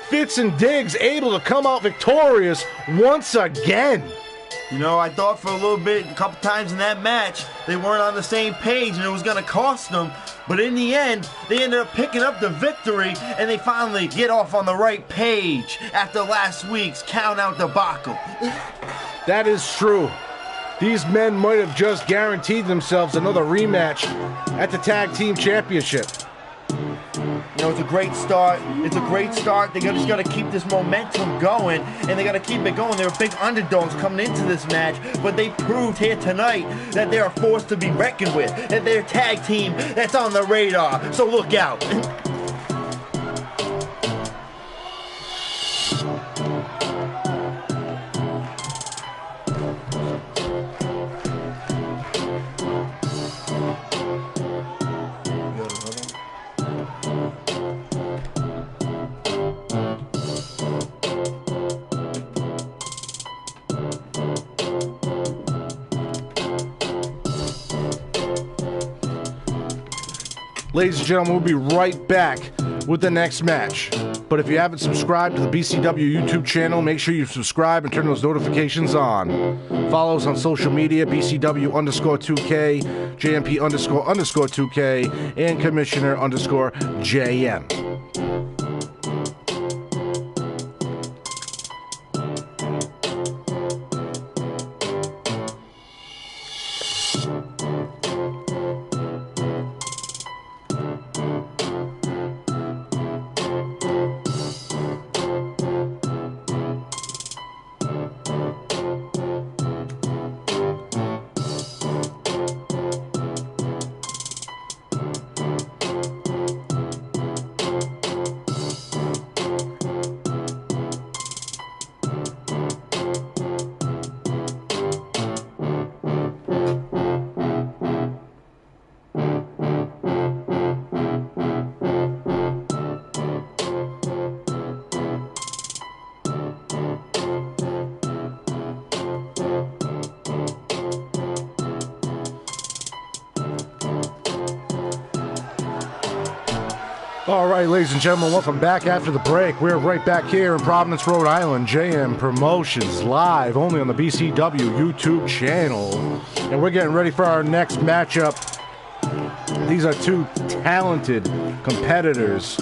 Fitz and Diggs able to come out victorious once again. You know, I thought for a little bit, a couple times in that match, they weren't on the same page and it was going to cost them. But in the end, they ended up picking up the victory and they finally get off on the right page after last week's count-out debacle. That is true. These men might have just guaranteed themselves another rematch at the Tag Team Championship. You know, it's a great start. It's a great start. They just got to keep this momentum going, and they got to keep it going. They were big underdogs coming into this match, but they proved here tonight that they are a force to be reckoned with, that they're a tag team that's on the radar. So look out. Ladies and gentlemen, we'll be right back with the next match. But if you haven't subscribed to the BCW YouTube channel, make sure you subscribe and turn those notifications on. Follow us on social media, BCW_2K, JMP_2K, and Commissioner_JM. All right, ladies and gentlemen, welcome back after the break. We're right back here in Providence, Rhode Island. JM Promotions live only on the BCW YouTube channel. And we're getting ready for our next matchup. These are two talented competitors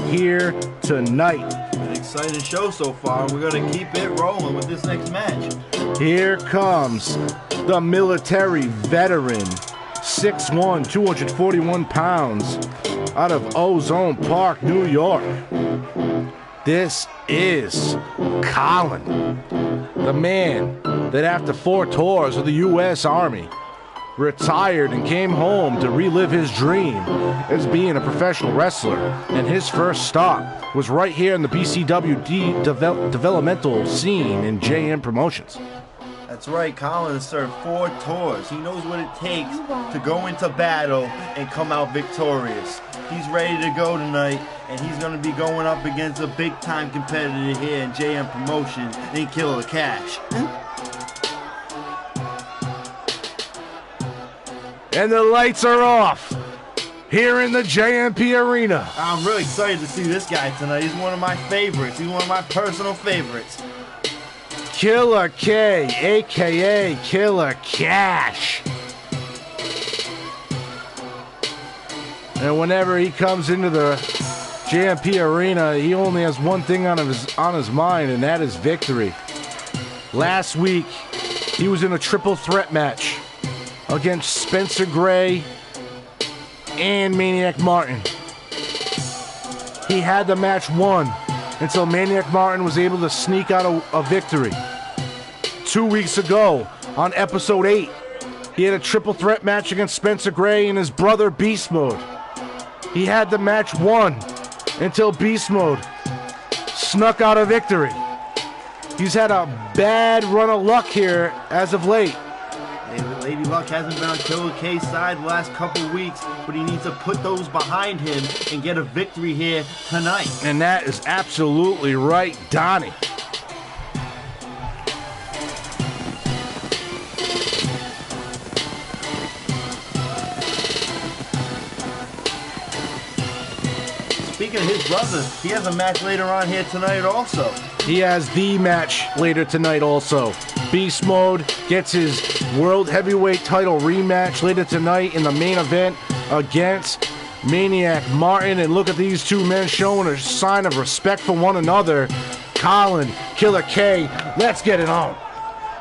here tonight. An exciting show so far. We're going to keep it rolling with this next match. Here comes the military veteran, 6'1", 241 pounds, out of Ozone Park, New York. This is Colin, the man that after 4 tours of the U.S. Army, retired and came home to relive his dream as being a professional wrestler. And his first stop was right here in the BCW developmental scene in JM Promotions. That's right, Colin has served 4 tours. He knows what it takes to go into battle and come out victorious. He's ready to go tonight, and he's going to be going up against a big-time competitor here in JM Promotions named Killer Cash. And the lights are off here in the JMP Arena. I'm really excited to see this guy tonight. He's one of my favorites. He's one of my personal favorites. Killer K, a.k.a. Killer Cash. And whenever he comes into the JMP Arena, he only has one thing on his mind, and that is victory. Last week, he was in a triple threat match against Spencer Gray and Maniac Martin. He had the match won until Maniac Martin was able to sneak out a victory. 2 weeks ago, on episode 8, he had a triple threat match against Spencer Gray and his brother Beast Mode. He had the match won until Beast Mode snuck out a victory. He's had a bad run of luck here as of late. Lady Luck hasn't been on Killer K's side the last couple of weeks, but he needs to put those behind him and get a victory here tonight. And that is absolutely right, Donnie. Speaking of his brother, he has a match later on here tonight also. He has the match later tonight also. Beast Mode gets his World Heavyweight title rematch later tonight in the main event against Maniac Martin. And look at these two men showing a sign of respect for one another. Colin, Killer K, let's get it on.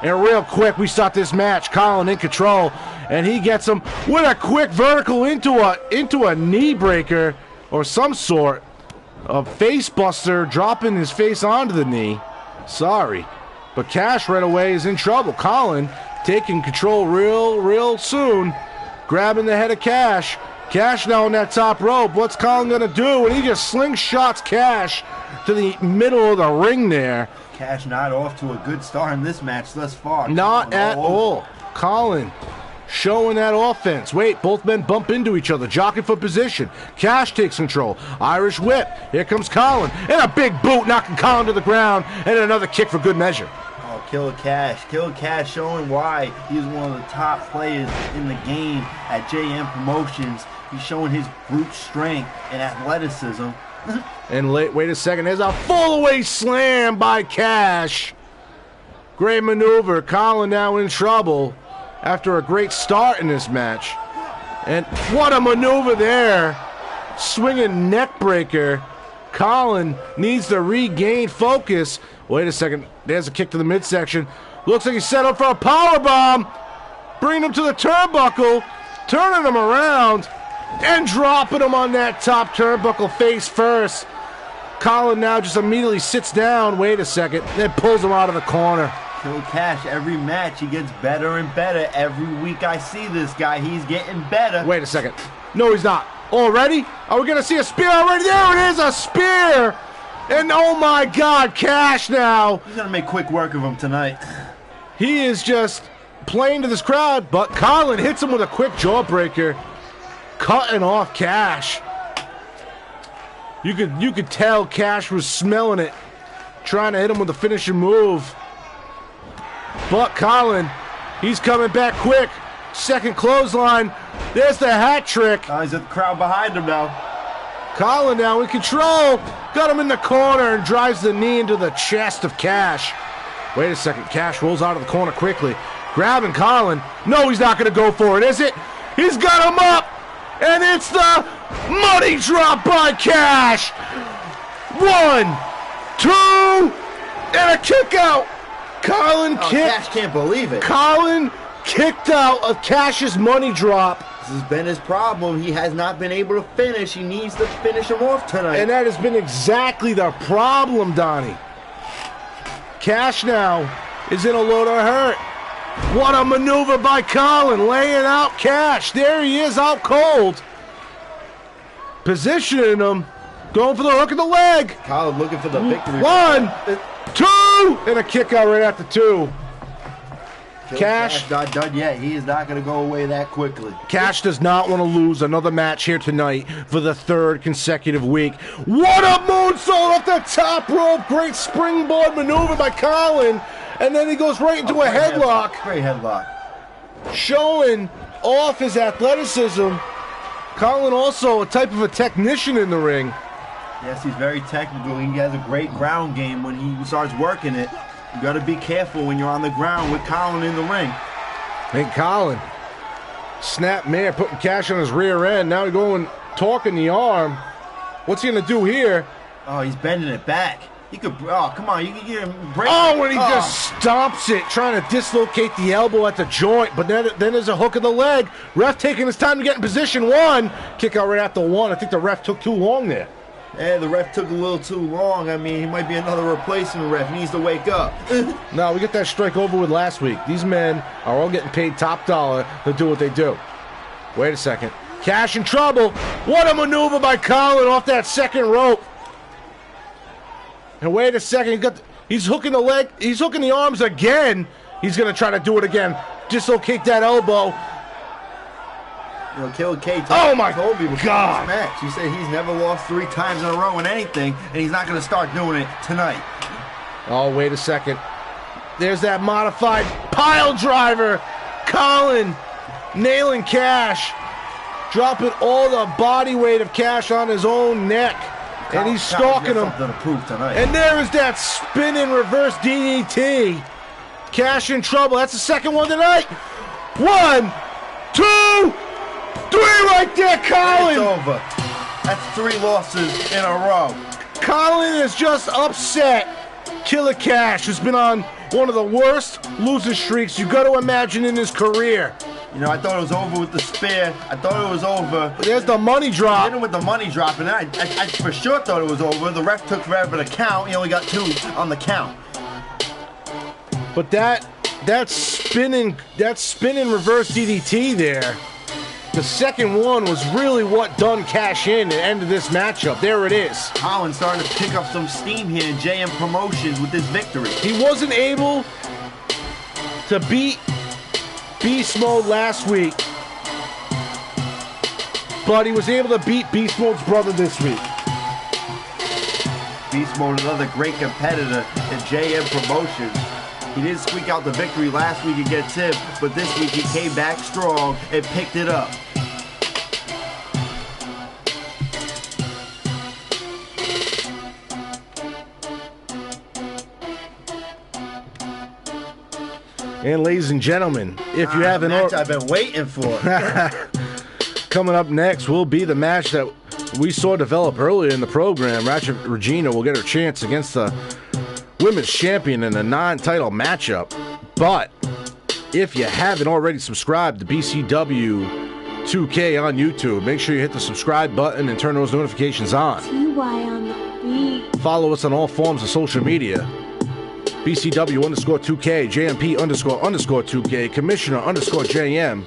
And real quick, we start this match. Colin in control, and he gets him with a quick vertical into a knee breaker or some sort of face buster, dropping his face onto the knee. Sorry. But Cash right away is in trouble. Colin taking control real soon. Grabbing the head of Cash. Cash now on that top rope. What's Colin going to do? And he just slingshots Cash to the middle of the ring there. Cash not off to a good start in this match thus far. Not at all. Colin showing that offense. Wait, both men bump into each other. Jockey for position. Cash takes control. Irish whip. Here comes Colin. And a big boot knocking Colin to the ground. And another kick for good measure. Oh, Killer Cash. Killer Cash showing why he's one of the top players in the game at JM Promotions. He's showing his brute strength and athleticism. And wait a second. There's a full away slam by Cash. Great maneuver. Colin now in trouble after a great start in this match. And what a maneuver there. Swinging neck breaker. Colin needs to regain focus. Wait a second. There's a kick to the midsection. Looks like he's set up for a powerbomb. Bringing him to the turnbuckle. Turning him around. And dropping him on that top turnbuckle face first. Colin now just immediately sits down. Wait a second. Then pulls him out of the corner. Killer Cash, every match he gets better and better. Every week I see this guy, he's getting better. Wait a second. No, he's not. Already? Are we going to see a spear already? There it is, a spear! And oh my God, Cash now. He's going to make quick work of him tonight. He is just playing to this crowd, but Colin hits him with a quick jawbreaker, cutting off Cash. You could tell Cash was smelling it, trying to hit him with a finishing move. But Colin, he's coming back quick. Second clothesline. There's the hat trick. He's at the crowd behind him now. Colin now in control. Got him in the corner and drives the knee into the chest of Cash. Wait a second. Cash rolls out of the corner quickly. Grabbing Colin. No, he's not going to go for it, is it? He's got him up. And it's the money drop by Cash. 1, 2, and a kick out. Colin kicked. Cash can't believe it. Colin kicked out of Cash's money drop. This has been his problem. He has not been able to finish. He needs to finish him off tonight. And that has been exactly the problem, Donnie. Cash now is in a load of hurt. What a maneuver by Colin, laying out Cash. There he is, out cold. Positioning him, going for the hook of the leg. Colin looking for the victory. 1, 2, and a kick out right after 2. Cash not done yet. He is not going to go away that quickly. Cash does not want to lose another match here tonight for the 3rd consecutive week. What a moonsault off the top rope. Great springboard maneuver by Colin. And then he goes right into a headlock. Great headlock. Showing off his athleticism. Colin also a type of a technician in the ring. Yes, he's very technical. He has a great ground game when he starts working it. You got to be careful when you're on the ground with Colin in the ring. Hey, Colin. Snap mare putting Cash on his rear end. Now he's going, torquing the arm. What's he going to do here? Oh, he's bending it back. He could, oh, come on. You can get him break. Oh, and he just stomps it, trying to dislocate the elbow at the joint. But then there's a hook of the leg. Ref taking his time to get in position. 1. Kick out right after 1. I think the ref took too long there. Yeah, the ref took a little too long. I mean, he might be another replacement ref. He needs to wake up. No, we get that strike over with last week. These men are all getting paid top dollar to do what they do. Wait a second. Cash in trouble. What a maneuver by Colin off that second rope. And wait a second. He's hooking the leg. He's hooking the arms again. He's going to try to do it again. Dislocate that elbow. You know, Killer K told me before God. this match. He said he's never lost 3 times in a row in anything, and he's not going to start doing it tonight. Oh, wait a second. There's that modified pile driver. Colin nailing Cash. Dropping all the body weight of Cash on his own neck. And he's stalking him. To prove tonight. And there is that spinning reverse DDT. Cash in trouble. That's the second one tonight. 1, 2, 3 right there, Colin. It's over. That's 3 losses in a row. Colin is just upset. Killer Cash has been on one of the worst losing streaks you got to imagine in his career. You know, I thought it was over with the spear. I thought it was over. There's the money drop. Hit him with the money drop, and then I for sure thought it was over. The ref took forever to count. He only got 2 on the count. But that spinning reverse DDT there, the second one was really what done Cash in and ended this matchup. There it is. Colin starting to pick up some steam here in JM Promotions with this victory. He wasn't able to beat Beast Mode last week, but he was able to beat Beast Mode's brother this week. Beast Mode, another great competitor in JM Promotions. He didn't squeak out the victory last week against him, but this week he came back strong and picked it up. And ladies and gentlemen, if you haven't match I've been waiting for. Coming up next will be the match that we saw develop earlier in the program. Ratchet Regina will get her chance against the women's champion in a non-title matchup. But if you haven't already subscribed to BCW 2K on YouTube, make sure you hit the subscribe button and turn those notifications on. TY on the beat. Follow us on all forms of social media. BCW_2K, JMP_2K, Commissioner_JM,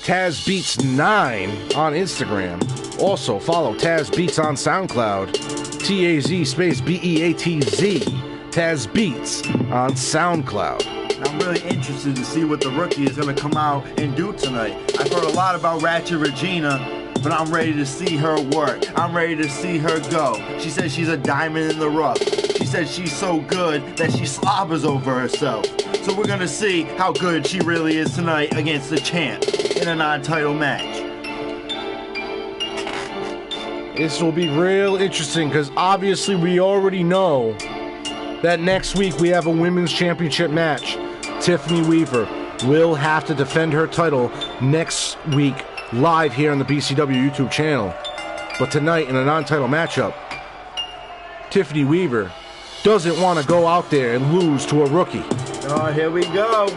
Taz Beats 9 on Instagram. Also follow Taz Beats on SoundCloud, TAZ space BEATZ, Taz Beats on SoundCloud. I'm really interested to see what the rookie is going to come out and do tonight. I've heard a lot about Ratchet Regina, but I'm ready to see her work. I'm ready to see her go. She says she's a diamond in the rough. She says she's so good that she slobbers over herself. So we're going to see how good she really is tonight against the champ in a non-title match. This will be real interesting because obviously we already know that next week we have a women's championship match. Tiffany Weaver will have to defend her title next week live here on the BCW YouTube channel. But tonight in a non-title matchup, Tiffany Weaver doesn't want to go out there and lose to a rookie. Oh, here we go.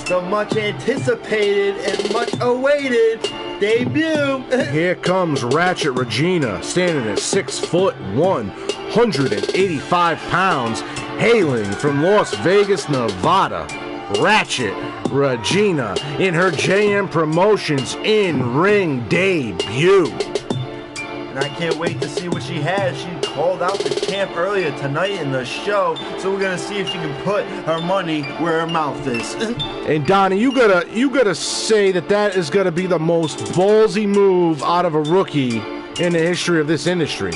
The much anticipated and much awaited debut. Here comes Ratchet Regina, standing at 6'1", 185 pounds, hailing from Las Vegas, Nevada. Ratchet Regina in her JM Promotions in-ring debut. And I can't wait to see what she has. She called out the champ earlier tonight in the show, so we're gonna see if she can put her money where her mouth is. And Donnie, you gotta say that is gonna be the most ballsy move out of a rookie in the history of this industry.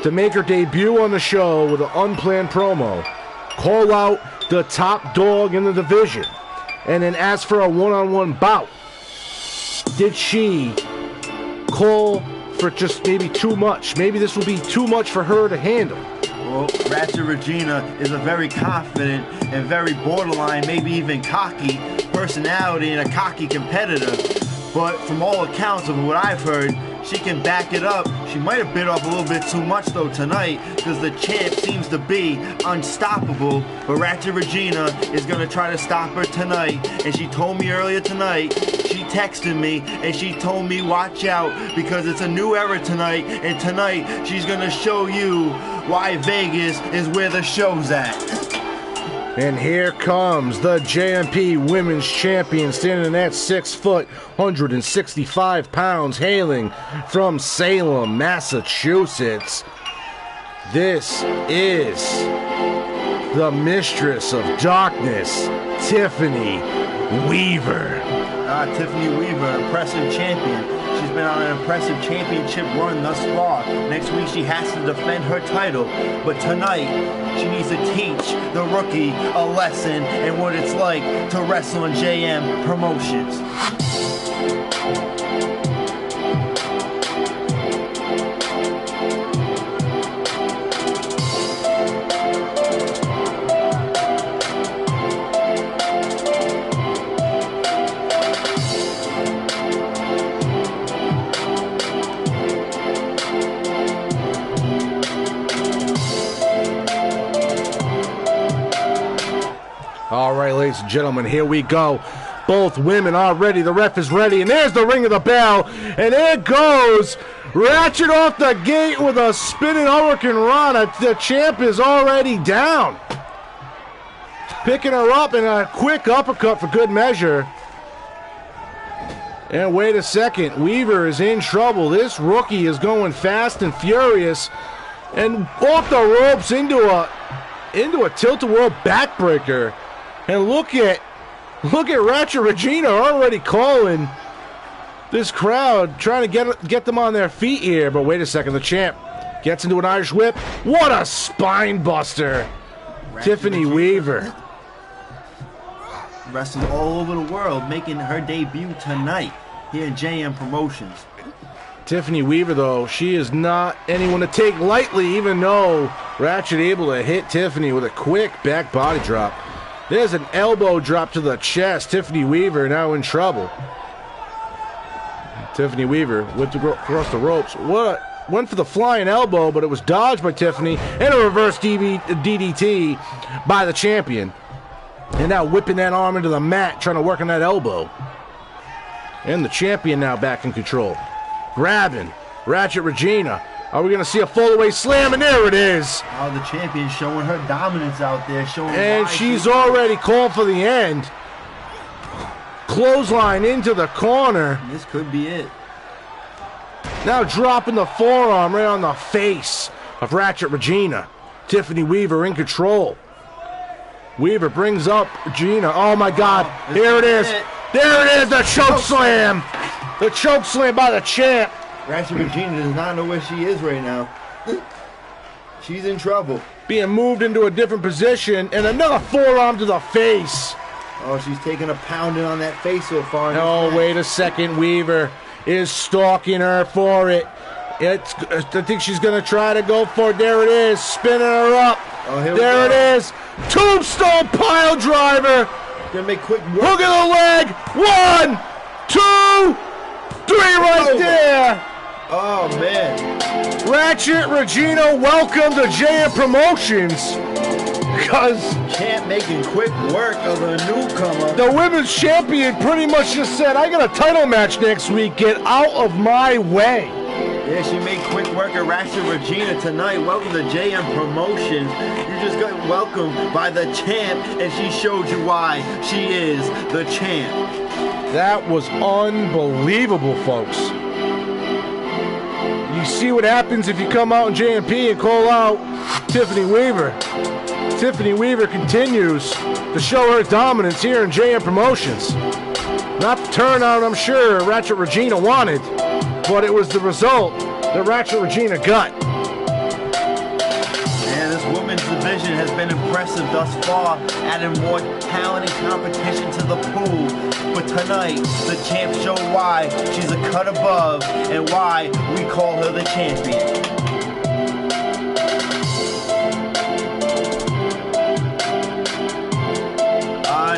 To make her debut on the show with an unplanned promo, call out the top dog in the division, and then ask for a one-on-one bout. Did she call for just maybe too much? Maybe this will be too much for her to handle. Well, Ratchet Regina is a very confident and very borderline, maybe even cocky personality and a cocky competitor. But from all accounts of what I've heard, she can back it up. She might have bit off a little bit too much though tonight, because the champ seems to be unstoppable. But Ratchet Regina is going to try to stop her tonight. And she told me earlier tonight, she texted me and she told me watch out, because it's a new era tonight. And tonight she's going to show you why Vegas is where the show's at. And here comes the JMP Women's Champion, standing at 6 foot, 165 pounds, hailing from Salem, Massachusetts. This is the Mistress of Darkness, Tiffany Weaver. Tiffany Weaver, impressive champion. She's been on an impressive championship run thus far. Next week she has to defend her title, but tonight she needs to teach the rookie a lesson and what it's like to wrestle in JM Promotions. All right, ladies and gentlemen, here we go. Both women are ready. The ref is ready, and there's the ring of the bell. And there goes Ratchet off the gate with a spinning Hurricane Rana. The champ is already down. Picking her up in a quick uppercut for good measure. And wait a second, Weaver is in trouble. This rookie is going fast and furious, and off the ropes into a tilt-a-whirl backbreaker. And look at Ratchet Regina already calling this crowd, trying to get them on their feet here. But wait a second, the champ gets into an Irish whip. What a spine buster! Tiffany Weaver. Wrestling all over the world, making her debut tonight here in JM Promotions. Tiffany Weaver, though, she is not anyone to take lightly, even though Ratchet able to hit Tiffany with a quick back body drop. There's an elbow drop to the chest. Tiffany Weaver now in trouble. Tiffany Weaver went across the ropes. Went for the flying elbow, but it was dodged by Tiffany, and a reverse DDT by the champion. And now whipping that arm into the mat, trying to work on that elbow. And the champion now back in control. Grabbing Ratchet Regina. Are we going to see a fall-away slam? And there it is. Oh, the champion showing her dominance out there. And she's already called for the end. Clothesline into the corner. This could be it. Now dropping the forearm right on the face of Ratchet Regina. Tiffany Weaver in control. Weaver brings up Regina. Oh, my God. Here it is. There it is, the choke slam. The choke slam by the champ. Ratchet Regina does not know where she is right now. She's in trouble. Being moved into a different position, and another forearm to the face. Oh, she's taking a pounding on that face so far. Oh, wait a second. Weaver is stalking her for it. I think she's going to try to go for it. There it is. Spinning her up. Oh, here there we go. it is. Tombstone pile driver. Gonna make quick work. Hook of the leg. 1, 2, 3 right there. Oh, man. Ratchet Regina, welcome to JM Promotions. Because Champ making quick work of a newcomer. the women's champion pretty much just said, I got a title match next week. Get out of my way. Yeah, she made quick work of Ratchet Regina tonight. Welcome to JM Promotions. You just got welcomed by the champ, and she showed you why she is the champ. That was unbelievable, folks. You see what happens if you come out in JMP and call out Tiffany Weaver. Tiffany Weaver continues to show her dominance here in JM Promotions. Not the turnout I'm sure Ratchet Regina wanted, but it was the result that Ratchet Regina got. And this women's division has been impressive thus far, adding more talent and competition to the pool. But tonight, the champ showed why she's a cut above and why we call her the champion.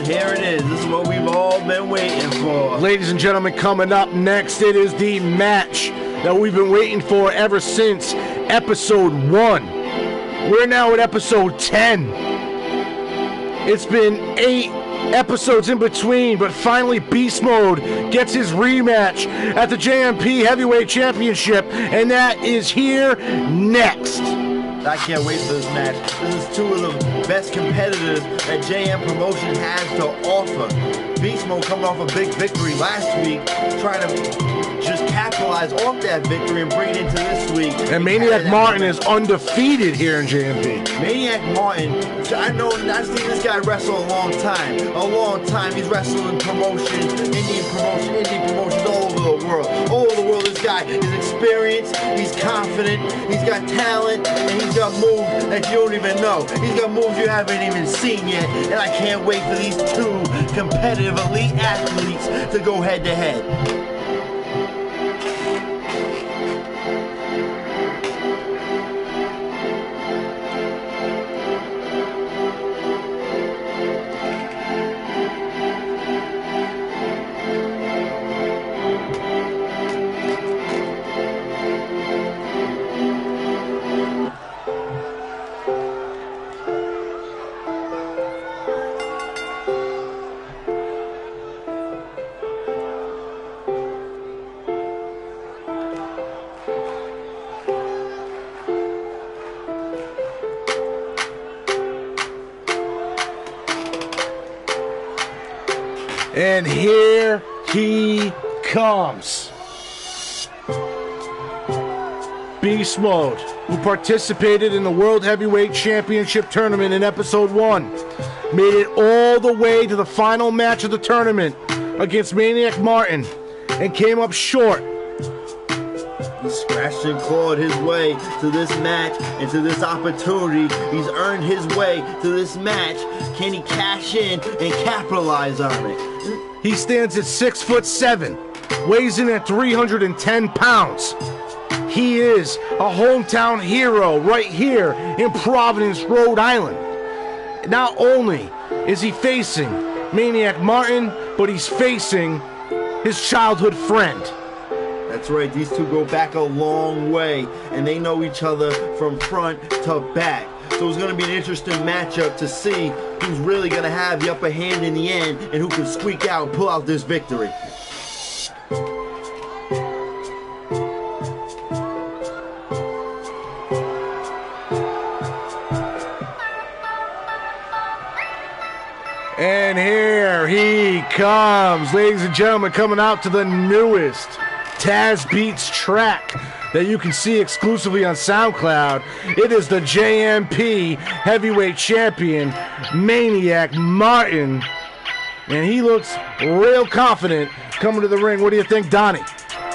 Here it is. This is what we've all been waiting for. Ladies and gentlemen, coming up next, it is the match that we've been waiting for ever since episode 1. We're now at episode 10. It's been 8 episodes in between, but finally Beast Mode gets his rematch at the JMP Heavyweight Championship, and that is here next. I can't wait for this match. This is 2 of the best competitors that JM Promotion has to offer. Beast Mode coming off a big victory last week, trying to just capitalize off that victory and bring it into this week. And Maniac Martin is undefeated here in JMP. Maniac Martin, I've seen this guy wrestle a long time. A long time. He's wrestling promotions, indie promotions all over the world. All over the world, this guy is experienced, he's confident, he's got talent, and he's got moves that you don't even know. He's got moves you haven't even seen yet. And I can't wait for these 2 competitive elite athletes to go head to head. And here he comes. Beast Mode, who participated in the World Heavyweight Championship Tournament in Episode 1, made it all the way to the final match of the tournament against Maniac Martin and came up short. He scratched and clawed his way to this match and to this opportunity. He's earned his way to this match. Can he cash in and capitalize on it? He stands at 6'7", weighs in at 310 pounds. He is a hometown hero right here in Providence, Rhode Island. Not only is he facing Maniac Martin, but he's facing his childhood friend. That's right, these 2 go back a long way, and they know each other from front to back. So it's going to be an interesting matchup to see who's really going to have the upper hand in the end and who can squeak out and pull out this victory. And here he comes, ladies and gentlemen, coming out to the newest Taz Beats track that you can see exclusively on SoundCloud. It is the JMP Heavyweight Champion, Maniac Martin. And he looks real confident coming to the ring. What do you think, Donnie?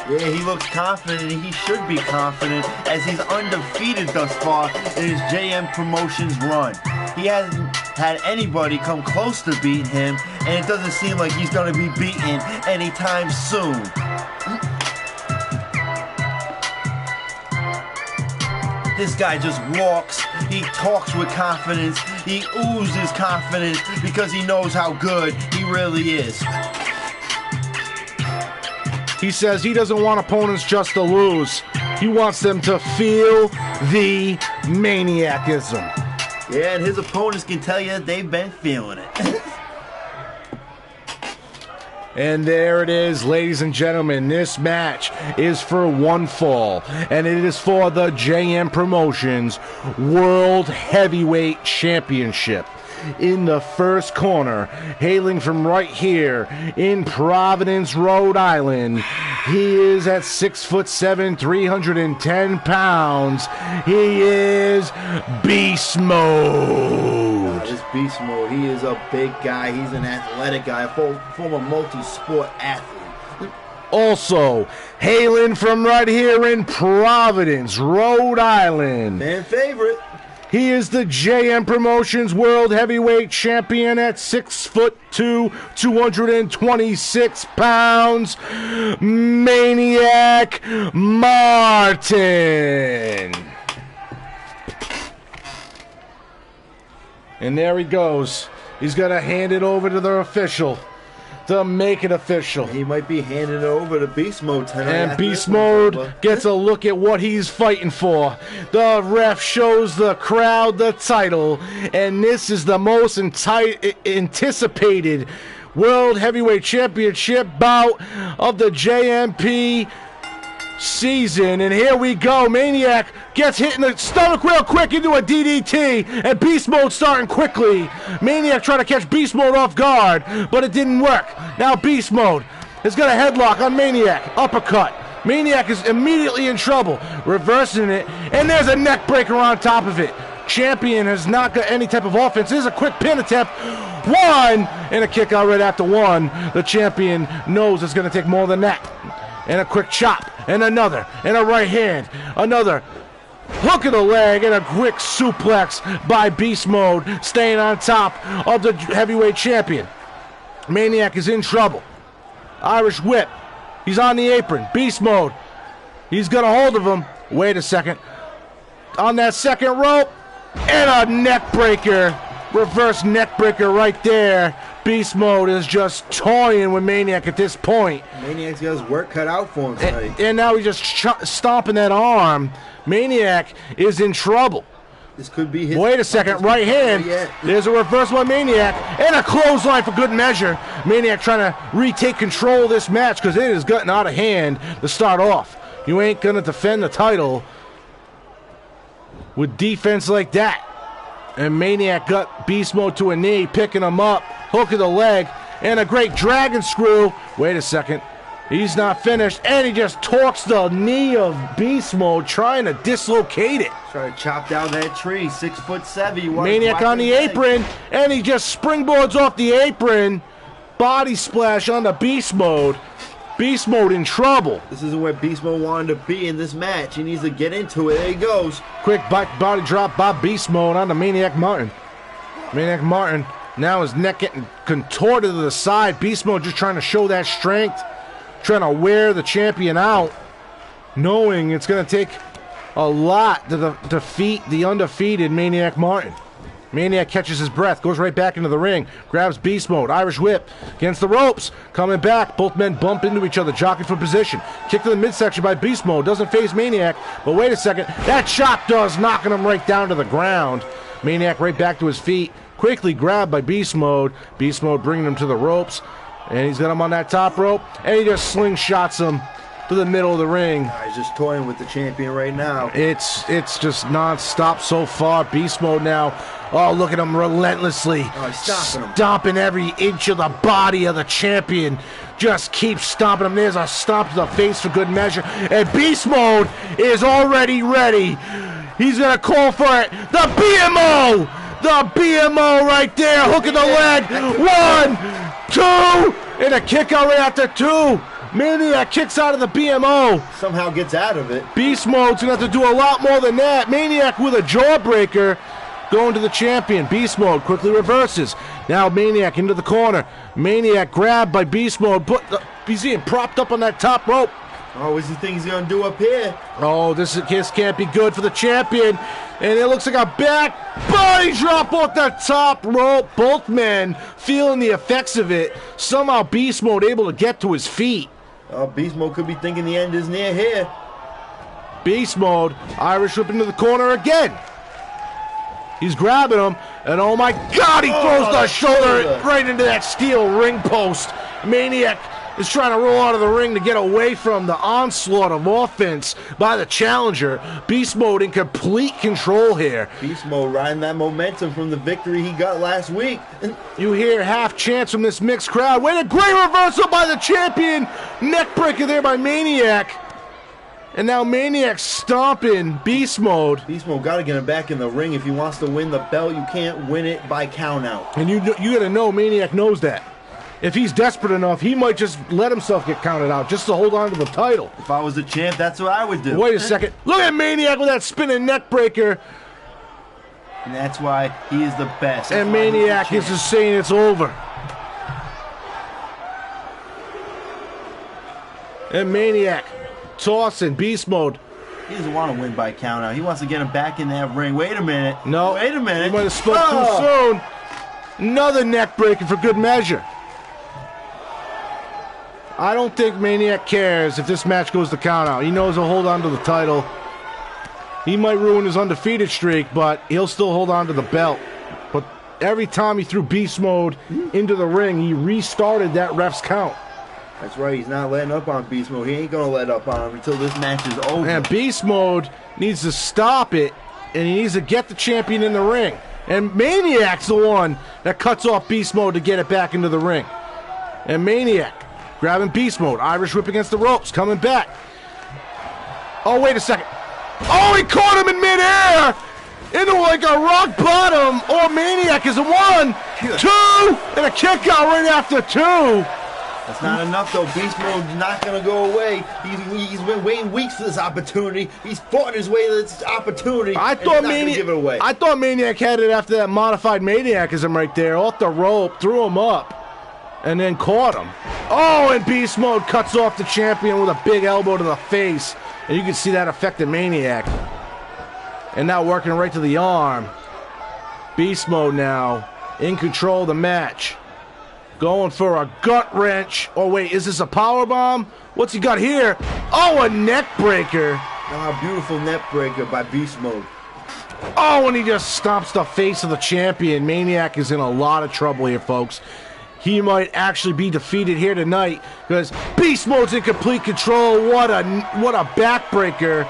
Yeah, he looks confident, and he should be confident as he's undefeated thus far in his JM Promotions run. He hasn't had anybody come close to beating him, and it doesn't seem like he's going to be beaten anytime soon. This guy just walks, he talks with confidence, he oozes confidence because he knows how good he really is. He says he doesn't want opponents just to lose. He wants them to feel the maniacism. Yeah, and his opponents can tell you they've been feeling it. And there it is, ladies and gentlemen. This match is for one fall, and it is for the JM Promotions World Heavyweight Championship. In the first corner, hailing from right here in Providence, Rhode Island, he is at 6'7", 310 pounds. He is Beast Mode. This Beast Mode, he is a big guy. He's an athletic guy, a former multi-sport athlete. Also, hailing from right here in Providence, Rhode Island. Fan favorite. He is the JM Promotions World Heavyweight Champion at 6'2", 226 pounds, Maniac Martin. And there he goes. He's going to hand it over to the official to make it official. He might be handing it over to Beast Mode tonight. And Beast Mode gets a look at what he's fighting for. The ref shows the crowd the title, and this is the most anticipated World Heavyweight Championship bout of the JMP season. And here we go. Maniac gets hit in the stomach real quick into a DDT, and Beast Mode starting quickly. Maniac trying to catch Beast Mode off guard, but it didn't work. Now Beast Mode has got a headlock on Maniac. Uppercut. Maniac is immediately in trouble. Reversing it, and there's a neck breaker on top of it. Champion has not got any type of offense. This is a quick pin attempt. One, and a kick out right after one. The champion knows it's going to take more than that. And a quick chop, and another, and a right hand, another hook of the leg, and a quick suplex by Beast Mode, staying on top of the heavyweight champion. Maniac is in trouble. Irish whip. He's on the apron. Beast Mode. He's got a hold of him. Wait a second. On that second rope, and a neck breaker. Reverse neck breaker right there. Beast Mode is just toying with Maniac at this point. Maniac's got his work cut out for him tonight. And now he's just stomping that arm. Maniac is in trouble. This could be his... Wait a second, right hand. There's a reverse by Maniac, and a clothesline for good measure. Maniac trying to retake control of this match because it has gotten out of hand to start off. You ain't going to defend the title with defense like that. And Maniac got Beast Mode to a knee, picking him up, hook of the leg, and a great dragon screw. Wait a second. He's not finished, and he just torques the knee of Beast Mode, trying to dislocate it. Trying to chop down that tree, 6'7". Maniac on the apron, and he just springboards off the apron. Body splash on the Beast Mode. Beast Mode in trouble. This isn't where Beast Mode wanted to be in this match. He needs to get into it. There he goes. Quick body drop by Beast Mode on the Maniac Martin. Maniac Martin, now his neck getting contorted to the side. Beast Mode just trying to show that strength. Trying to wear the champion out. Knowing it's going to take a lot to defeat the undefeated Maniac Martin. Maniac catches his breath, goes right back into the ring, grabs Beast Mode, Irish whip against the ropes, coming back. Both men bump into each other, jockeying for position. Kick to the midsection by Beast Mode, doesn't face Maniac, but wait a second, that chop does, knocking him right down to the ground. Maniac right back to his feet, quickly grabbed by Beast Mode. Beast Mode bringing him to the ropes, and he's got him on that top rope, and he just slingshots him to the middle of the ring. He's just toying with the champion right now. It's just non-stop so far. Beast Mode now. Oh, look at him relentlessly. Stomping every inch of the body of the champion. Just keeps stomping him. There's a stomp to the face for good measure. And Beast Mode is already ready. He's going to call for it. The BMO! The BMO right there. Hook in the leg. 1, 2. And a kick out right after 2. Maniac kicks out of the BMO. Somehow gets out of it. Beast Mode's going to have to do a lot more than that. Maniac with a jawbreaker going to the champion. Beast Mode quickly reverses. Now Maniac into the corner. Maniac grabbed by Beast Mode. He's being propped up on that top rope. Oh, what's he think he's going to do up here? Oh, this can't be good for the champion. And it looks like a back body drop off the top rope. Both men feeling the effects of it. Somehow Beast Mode able to get to his feet. Oh, Beast Mode could be thinking the end is near here. Beast Mode, Irish whip into the corner again. He's grabbing him, and oh my God, he throws the shoulder right into that steel ring post. Maniac is trying to roll out of the ring to get away from the onslaught of offense by the challenger. Beast Mode in complete control here. Beast Mode riding that momentum from the victory he got last week. You hear half chants from this mixed crowd. Wait, a great reversal by the champion. Neck breaker there by Maniac. And now Maniac stomping Beast Mode. Beast Mode got to get him back in the ring if he wants to win the belt. You can't win it by count out. And you got to know Maniac knows that. If he's desperate enough, he might just let himself get counted out just to hold on to the title. If I was the champ, that's what I would do. Wait a second. Look at Maniac with that spinning neck breaker. And that's why he is the best. And Maniac is just saying it's over. And Maniac tossing Beast Mode. He doesn't want to win by count out. He wants to get him back in that ring. Wait a minute. No. Wait a minute. He might have spoke too soon. Another neck breaker for good measure. I don't think Maniac cares if this match goes to count out. He knows he'll hold on to the title. He might ruin his undefeated streak, but he'll still hold on to the belt. But every time he threw Beast Mode into the ring, he restarted that ref's count. That's right. He's not letting up on Beast Mode. He ain't going to let up on him until this match is over. And Beast Mode needs to stop it, and he needs to get the champion in the ring. And Maniac's the one that cuts off Beast Mode to get it back into the ring. And Maniac grabbing Beast Mode. Irish whip against the ropes. Coming back. Oh, wait a second. Oh, he caught him in midair. Into like a rock bottom. Oh, Maniac is a 1, 2, and a kick out right after 2. That's not enough, though. Beast Mode's not going to go away. He's been waiting weeks for this opportunity. He's fought his way to this opportunity. I thought Maniac had it after that modified Maniacism right there. Off the rope. Threw him up. And then caught him. Oh, and Beast Mode cuts off the champion with a big elbow to the face. And you can see that affected Maniac. And now working right to the arm. Beast Mode now in control of the match. Going for a gut wrench. Oh, wait, is this a power bomb? What's he got here? Oh, a neck breaker. Oh, beautiful neck breaker by Beast Mode. Oh, and he just stomps the face of the champion. Maniac is in a lot of trouble here, folks. He might actually be defeated here tonight because Beast Mode's in complete control. What a backbreaker.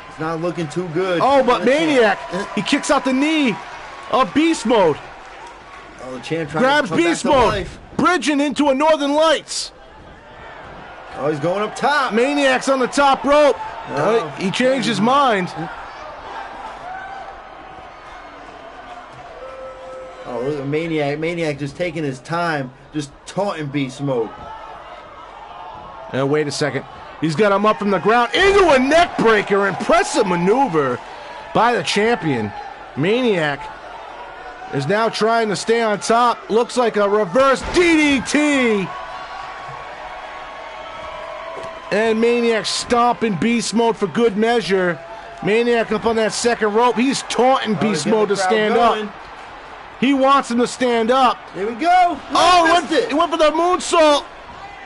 It's not looking too good. Oh, but Maniac, he kicks out the knee of Beast Mode. Oh, the champ grabs Beast Mode, bridging into a Northern Lights. Oh, he's going up top. Maniac's on the top rope. No. He changed his mind. Oh, look at Maniac. Maniac just taking his time, just taunting Beast Mode. And wait a second. He's got him up from the ground into a neck breaker. Impressive maneuver by the champion. Maniac is now trying to stay on top. Looks like a reverse DDT. And Maniac stomping Beast Mode for good measure. Maniac up on that second rope. He's taunting Beast Mode to stand up. He wants him to stand up. Here we go. He went for the moonsault.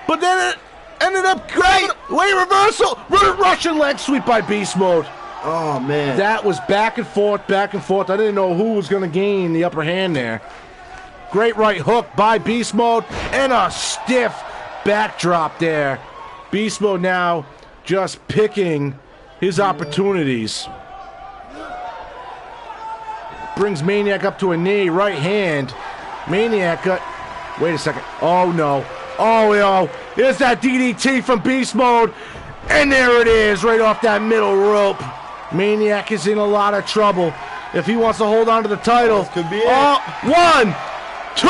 But then it ended up great. Wait, reversal. Russian leg sweep by Beast Mode. Oh, man. That was back and forth, back and forth. I didn't know who was going to gain the upper hand there. Great right hook by Beast Mode. And a stiff backdrop there. Beast Mode now just picking his opportunities. Brings Maniac up to a knee, right hand. Maniac got... Wait a second. Oh, no. Oh, there's that DDT from Beast Mode. And there it is, right off that middle rope. Maniac is in a lot of trouble. If he wants to hold on to the title. This could be it. 1, 2,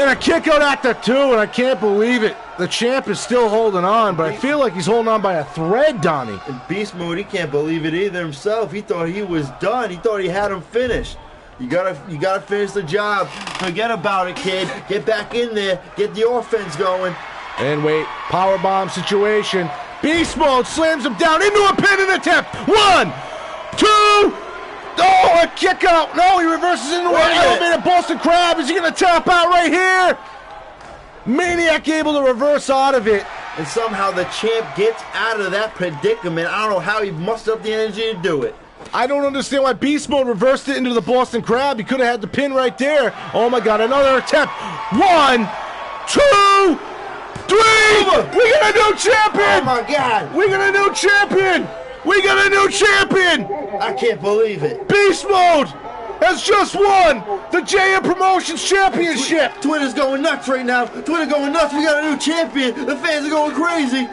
and a kick out after 2, and I can't believe it. The champ is still holding on, but I feel like he's holding on by a thread, Donnie. And Beast Mode, he can't believe it either himself. He thought he was done. He thought he had him finished. You gotta finish the job. Forget about it, kid. Get back in there. Get the offense going. And wait, powerbomb situation. Beast Mode slams him down into a pin and attempt. 1, 2. Oh, a kick out. No, he reverses into an elevated Boston Crab. Is he going to tap out right here? Maniac able to reverse out of it. And somehow the champ gets out of that predicament. I don't know how he mustered up the energy to do it. I don't understand why Beast Mode reversed it into the Boston Crab. He could have had the pin right there. Oh my God, another attempt. 1, 2, 3. We got a new champion. Oh my God. We got a new champion. We got a new champion! I can't believe it. Beast Mode has just won the JM Promotions Championship! Twitter's going nuts right now. Twitter going nuts. We got a new champion. The fans are going crazy.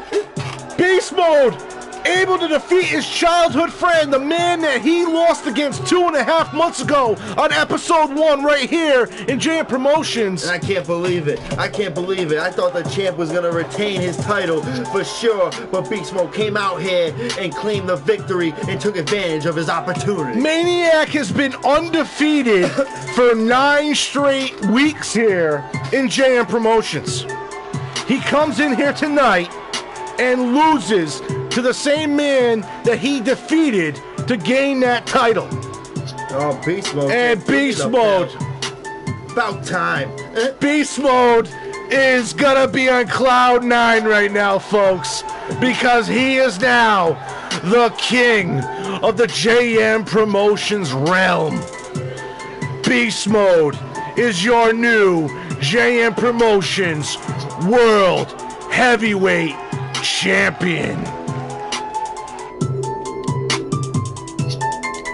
Beast Mode able to defeat his childhood friend, the man that he lost against 2.5 months ago on episode 1 right here in JM Promotions. And I can't believe it. I can't believe it. I thought the champ was going to retain his title for sure, but Beast Mode came out here and claimed the victory and took advantage of his opportunity. Maniac has been undefeated for 9 straight weeks here in JM Promotions. He comes in here tonight and loses to the same man that he defeated to gain that title. Oh, Beast Mode. And Beast Mode. About time. Beast Mode is gonna be on cloud 9 right now, folks, because he is now the king of the JM Promotions realm. Beast Mode is your new JM Promotions World Heavyweight Champion.